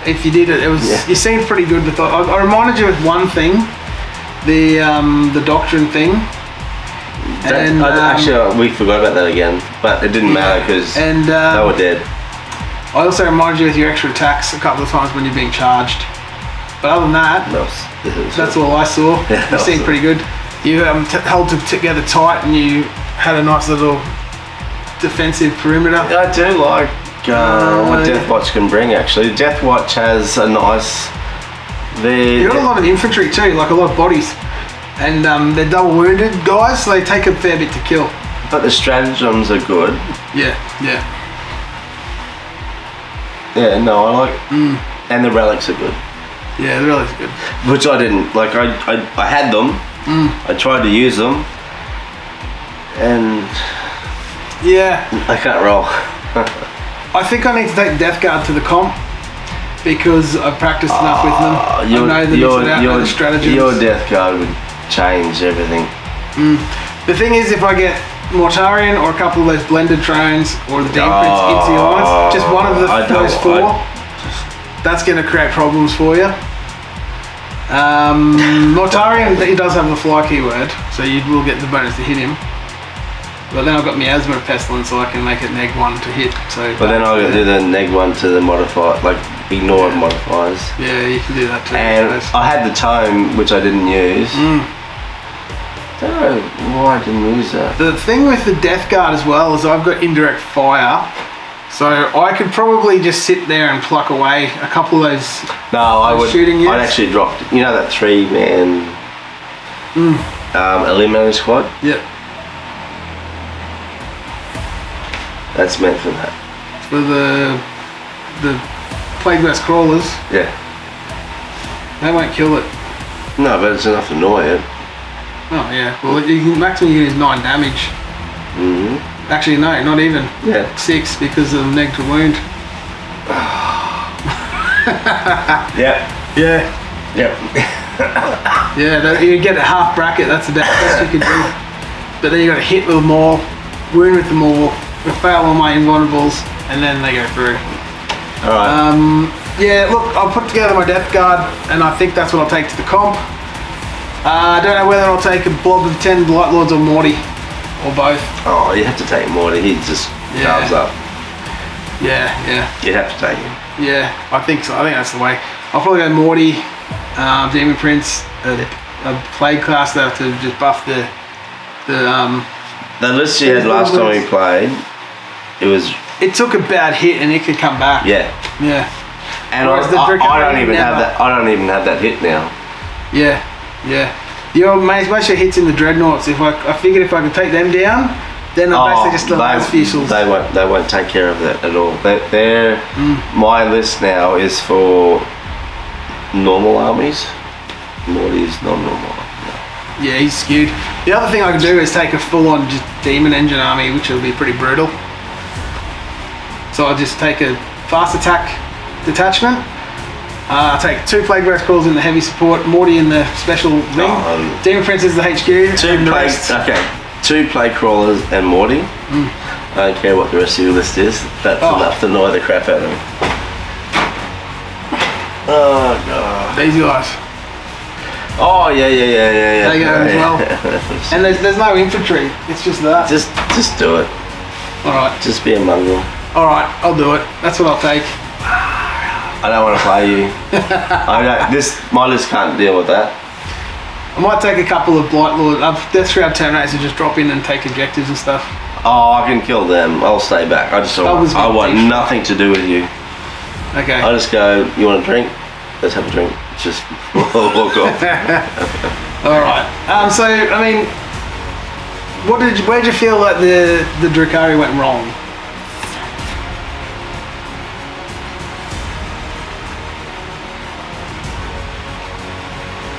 Speaker 1: If you did it, you seemed pretty good with. I reminded you with one thing, the doctrine thing.
Speaker 2: Actually, we forgot about that again, but it didn't matter because they were dead.
Speaker 1: I also reminded you with your extra attacks a couple of times when you're being charged. But other than that, that's all I saw. You seemed pretty good. You held together tight, and you had a nice little defensive perimeter.
Speaker 2: I do like what Deathwatch can bring, actually. Deathwatch has a nice...
Speaker 1: You got a lot of infantry too, like a lot of bodies. And they're double wounded guys, so they take a fair bit to kill.
Speaker 2: But the stratagems are good.
Speaker 1: Yeah.
Speaker 2: Yeah, no, I like... And the relics are good.
Speaker 1: Yeah, the relics are good.
Speaker 2: Which I didn't. Like, I had them. I tried to use them. And...
Speaker 1: Yeah.
Speaker 2: I can't roll.
Speaker 1: I think I need to take Death Guard to the comp, because I've practiced enough with them. I know the stratagems.
Speaker 2: Your Death Guard would change everything.
Speaker 1: The thing is, if I get Mortarion or a couple of those blended drones or the Dean Prince into the lines, just one of those 4, that's going to create problems for you. Mortarion, he does have the fly keyword, so you will get the bonus to hit him. But then I've got Miasma of Pestilence, so I can make it -1 to hit. So.
Speaker 2: But then I'll do the -1 to the modifier, like ignore modifiers.
Speaker 1: Yeah, you can do that too.
Speaker 2: And I had the tome, which I didn't use. I don't know why I didn't use that.
Speaker 1: The thing with the Death Guard as well is I've got indirect fire, So I could probably just sit there and pluck away a couple of those.
Speaker 2: No, I would.
Speaker 1: Shooting
Speaker 2: I'd actually drop. You know that 3-man eliminator squad?
Speaker 1: Yep.
Speaker 2: That's meant for that.
Speaker 1: For the plague burst crawlers.
Speaker 2: Yeah.
Speaker 1: They won't kill it.
Speaker 2: No, but it's enough to annoy it.
Speaker 1: Oh yeah. Well, you can maximum use 9 damage. Actually, no, not even.
Speaker 2: Yeah.
Speaker 1: 6 because of negative wound.
Speaker 2: Yep.
Speaker 1: Yeah.
Speaker 2: Yep.
Speaker 1: Yeah, you get a half bracket. That's the best you can do. But then you got to hit with them all, wound with them all, fail all my invulnerables, and then they go through.
Speaker 2: All right.
Speaker 1: Yeah, look, I'll put together my Death Guard, and I think that's what I'll take to the comp. I don't know whether I'll take a blob of 10 Light Lords or Morty, or both.
Speaker 2: Oh, you have to take Morty. He just carves up.
Speaker 1: Yeah.
Speaker 2: You have to take him.
Speaker 1: Yeah, I think so. I think that's the way. I'll probably go Morty, Demon Prince, a Plague class though to just buff the
Speaker 2: list you had last time we played,
Speaker 1: it took a bad hit and it could come back.
Speaker 2: Yeah. And I don't even have that. I don't even have that hit now.
Speaker 1: Yeah. Most of your hits in the Dreadnoughts. I figured if I could take them down, then I basically just let those fusils.
Speaker 2: They won't take care of that at all. My list now is for normal armies. Morty's not normal. No.
Speaker 1: Yeah, he's skewed. The other thing I could do is take a full-on just demon engine army, which will be pretty brutal. So I'll just take a fast attack detachment. I'll take 2 Plague Burst Crawls in the heavy support, Morty in the special wing, Demon Prince is the HQ.
Speaker 2: 2 Plague Crawlers and Morty. I don't care what the rest of your list is. That's enough to annoy the crap out of me. Oh god.
Speaker 1: These guys.
Speaker 2: Oh yeah.
Speaker 1: They go as well. And there's no infantry. It's just that.
Speaker 2: Just do it.
Speaker 1: All right.
Speaker 2: Just be a mongrel.
Speaker 1: All right, I'll do it. That's what I'll take.
Speaker 2: I don't want to play you. My list can't deal with that.
Speaker 1: I might take a couple of Blight Lord, Death Shroud Terminators and just drop in and take objectives and stuff.
Speaker 2: Oh, I can kill them. I'll stay back. I want nothing to do with you.
Speaker 1: Okay.
Speaker 2: I just go, you want a drink? Let's have a drink. Just walk off.
Speaker 1: Alright. So, I mean, where'd you feel like the Drukhari went wrong?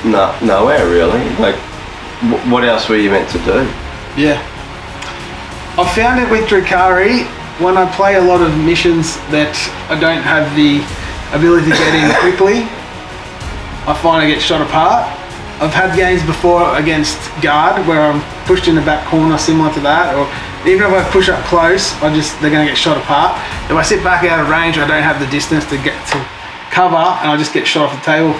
Speaker 2: No, nowhere really. Like, what else were you meant to do?
Speaker 1: Yeah. I found it with Drukhari, when I play a lot of missions that I don't have the ability to get in quickly, I find I get shot apart. I've had games before against Guard where I'm pushed in the back corner similar to that, or even if I push up close, they're going to get shot apart. If I sit back out of range, I don't have the distance to get to cover, and I just get shot off the table.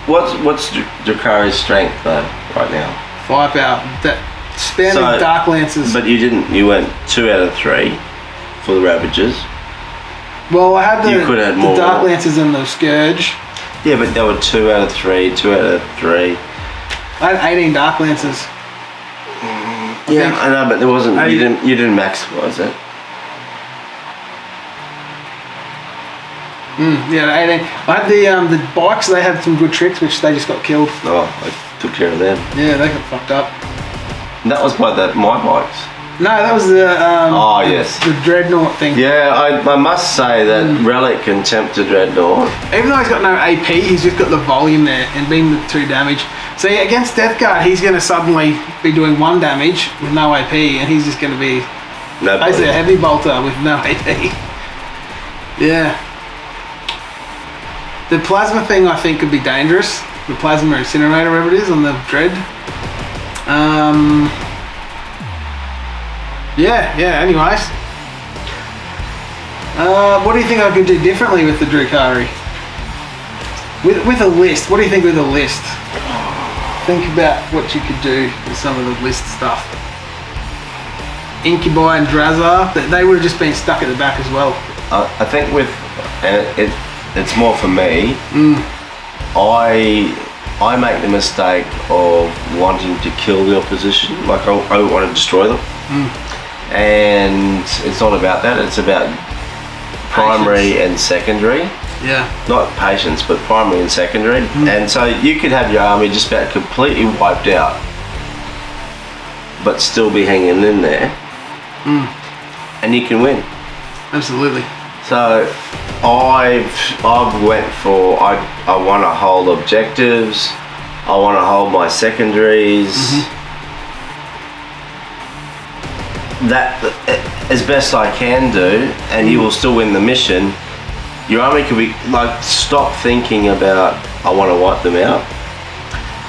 Speaker 2: What's Drukhari's strength though right now?
Speaker 1: Firepower. That spamming Dark Lancers.
Speaker 2: But you went 2 out of 3 for the Ravages.
Speaker 1: Well, I had the Dark Lancers and the Scourge.
Speaker 2: Yeah, but there were 2 out of 3, 2 out of 3.
Speaker 1: I had 18 Dark Lancers.
Speaker 2: I know, but there wasn't. You didn't maximize it.
Speaker 1: Yeah, 18. I had the bikes. They had some good tricks, which they just got killed.
Speaker 2: Oh, I took care of them.
Speaker 1: Yeah, they got fucked up.
Speaker 2: And that was by my bikes.
Speaker 1: No, that was the the Dreadnought thing.
Speaker 2: Yeah, I must say that Relic can tempt a Dreadnought.
Speaker 1: Even though he's got no AP, he's just got the volume there and being the 2 damage. So yeah, against Death Guard, he's going to suddenly be doing 1 damage with no AP, and he's just going to be basically a heavy bolter with no AP. Yeah. The plasma thing I think could be dangerous. The plasma incinerator, whatever it is, on the Dread. Yeah, anyways. What do you think I could do differently with the Drukhari? With a list, what do you think with a list? Think about what you could do with some of the list stuff. Incubi and Drazar, they would have just been stuck at the back as well.
Speaker 2: I think it's more for me. I make the mistake of wanting to kill the opposition. Like I want to destroy them. and it's not about that. It's about primary and secondary.
Speaker 1: Yeah.
Speaker 2: Not patience, but primary and secondary. And so you could have your army just about completely wiped out, but still be hanging in there, and you can win.
Speaker 1: Absolutely.
Speaker 2: So I've went for I want to hold objectives. I want to hold my secondaries. That as best I can do, and you will still win the mission. Your army can be like, stop thinking about I want to wipe them out.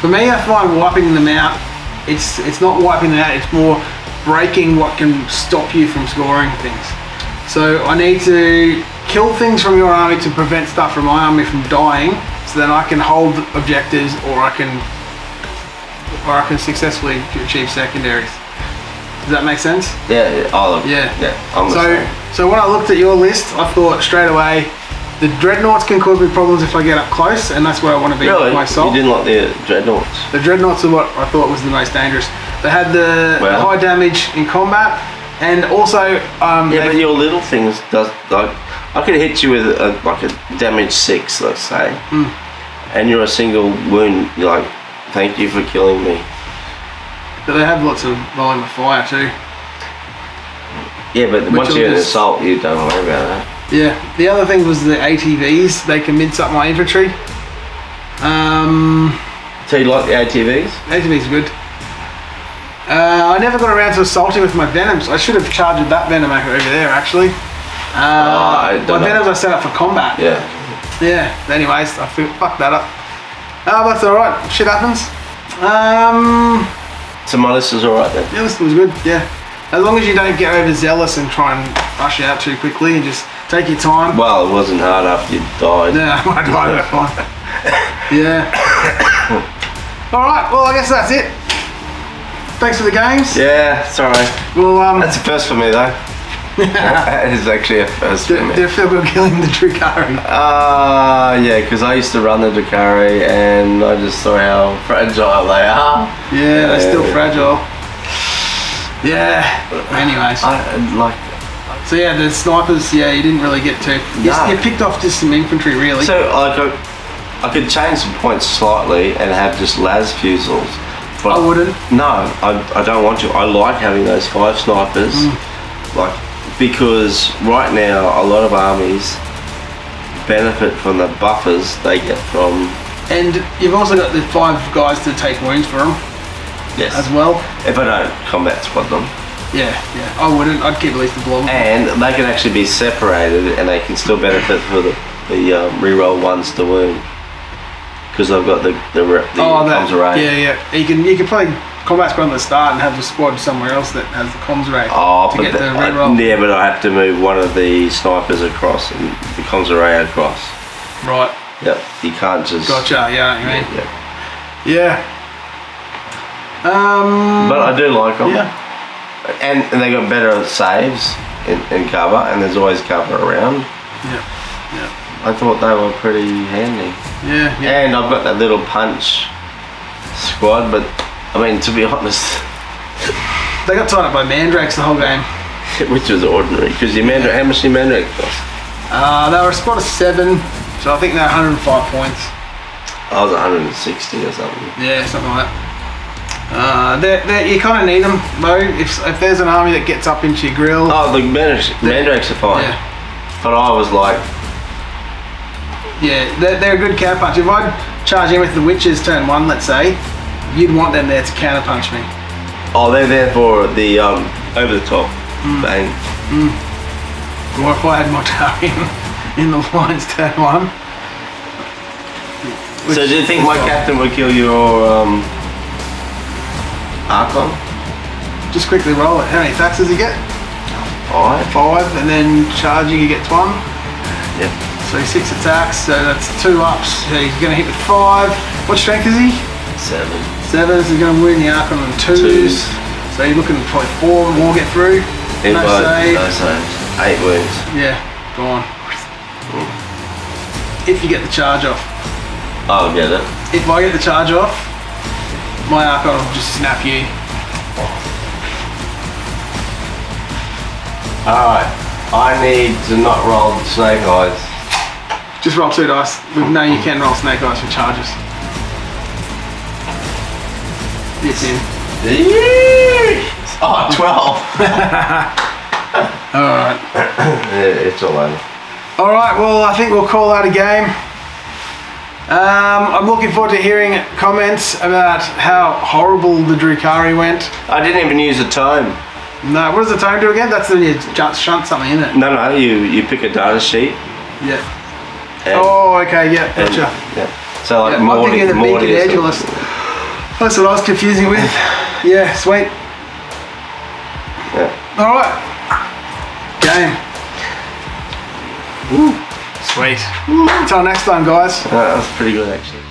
Speaker 1: For me, I find wiping them out, it's not wiping them out, it's more breaking what can stop you from scoring things. So I need to kill things from your army to prevent stuff from my army from dying, so then I can hold objectives, or I can successfully achieve secondaries. Does that make sense?
Speaker 2: Yeah.
Speaker 1: So when I looked at your list, I thought straight away, the dreadnoughts can cause me problems if I get up close, and that's where I want to be with myself.
Speaker 2: You didn't like the dreadnoughts?
Speaker 1: The dreadnoughts are what I thought was the most dangerous. They had the high damage in combat, and also
Speaker 2: but your little things does, like, I could hit you with like a damage 6, let's say, and you're a single wound. You're like, thank you for killing me.
Speaker 1: But they have lots of volume of fire too.
Speaker 2: Yeah, but once you're in assault, you don't worry about that.
Speaker 1: Yeah. The other thing was the ATVs. They can mince up my infantry.
Speaker 2: So you like the ATVs?
Speaker 1: ATVs are good. I never got around to assaulting with my venoms. I should have charged that venom over there actually. My venoms I set up for combat.
Speaker 2: Yeah.
Speaker 1: Yeah. Anyways, I fucked that up. But that's alright. Shit happens.
Speaker 2: So my list is alright then?
Speaker 1: Yeah, this was good, yeah. As long as you don't get overzealous and try and rush out too quickly and just take your time.
Speaker 2: Well, it wasn't hard after you died.
Speaker 1: Yeah, I died that fine. Yeah. Alright, well I guess that's it. Thanks for the games.
Speaker 2: Yeah, sorry.
Speaker 1: Well,
Speaker 2: that's a first for me though. That is actually a first for me.
Speaker 1: Do you feel good killing the Drukhari?
Speaker 2: Yeah, because I used to run the Drukari and I just saw how fragile they are.
Speaker 1: Yeah, they're still fragile. Yeah. Anyways. So yeah, the snipers, yeah, you didn't really get to. You picked off just some infantry really.
Speaker 2: So I could change some points slightly and have just las fusils. But
Speaker 1: I wouldn't.
Speaker 2: No, I don't want to. I like having those 5 snipers. Because right now a lot of armies benefit from the buffers they get from.
Speaker 1: And you've also got the 5 guys to take wounds for them.
Speaker 2: Yes.
Speaker 1: As well.
Speaker 2: If I don't combat squad them.
Speaker 1: Yeah. I wouldn't. I'd keep at least the blob. And
Speaker 2: they can actually be separated, and they can still benefit for the reroll 1s to wound. Because I've got the comms array.
Speaker 1: Yeah. You can play combat squad at the start and have the squad somewhere else that has the comms array to get the reroll.
Speaker 2: Yeah, but I have to move one of the snipers across and the comms array across.
Speaker 1: Right.
Speaker 2: Yep. You can't just.
Speaker 1: Gotcha. Yeah. I mean. Yeah.
Speaker 2: But I do like them.
Speaker 1: Yeah.
Speaker 2: And they got better saves in cover, and there's always cover around.
Speaker 1: Yeah.
Speaker 2: I thought they were pretty handy.
Speaker 1: Yeah.
Speaker 2: And I've got that little punch squad, but I mean, to be honest,
Speaker 1: they got tied up by mandrakes the whole game.
Speaker 2: Which was ordinary, because your mandrake, how much did your mandrake cost?
Speaker 1: They were a squad of 7, so I think they're 105 points.
Speaker 2: I was 160 or something.
Speaker 1: Yeah, something like that. You kind of need them though. If there's an army that gets up into your grill.
Speaker 2: Oh, the mandrakes are fine. Yeah. But I was like.
Speaker 1: Yeah, they're a good counter punch. If I'd charge in with the witches turn 1, let's say, you'd want them there to counter punch me.
Speaker 2: Oh, they're there for the over the top bang.
Speaker 1: Or if I had my target in the lines turn 1.
Speaker 2: So do you think my captain would kill your Archon?
Speaker 1: Just quickly roll it. How many attacks does he get?
Speaker 2: 5.
Speaker 1: 5, and then charging he gets 1.
Speaker 2: Yep.
Speaker 1: So 6 attacks, so that's 2 ups. So he's going to hit with 5. What strength is he?
Speaker 2: 7.
Speaker 1: 7, so he's going to wound the Archon on 2s. So you're looking at probably 4 more get through. No saves.
Speaker 2: 8 wounds.
Speaker 1: Yeah, gone. If you get the charge off.
Speaker 2: I'll get it.
Speaker 1: If I get the charge off, my Archon will just snap you.
Speaker 2: Alright, I need to not roll the snake eyes.
Speaker 1: Just roll 2 dice. We know you can roll snake eyes for charges. Yes, in.
Speaker 2: Oh, 12.
Speaker 1: Alright.
Speaker 2: It's all over.
Speaker 1: Alright, well, I think we'll call that a game. I'm looking forward to hearing comments about how horrible the Drukhari went.
Speaker 2: I didn't even use a tome.
Speaker 1: No, what does the tome do again? That's when you shunt something in it.
Speaker 2: No, you pick a data sheet.
Speaker 1: Yeah.
Speaker 2: And,
Speaker 1: Oh, okay, yeah, gotcha.
Speaker 2: yeah. So like
Speaker 1: I'm
Speaker 2: Morty,
Speaker 1: thinking of the
Speaker 2: Morty
Speaker 1: beacon
Speaker 2: is
Speaker 1: edgeless. That's what I was confusing with. Yeah, sweet.
Speaker 2: Yeah.
Speaker 1: Alright. Game. Sweet. Until next time, guys.
Speaker 2: That was pretty good actually.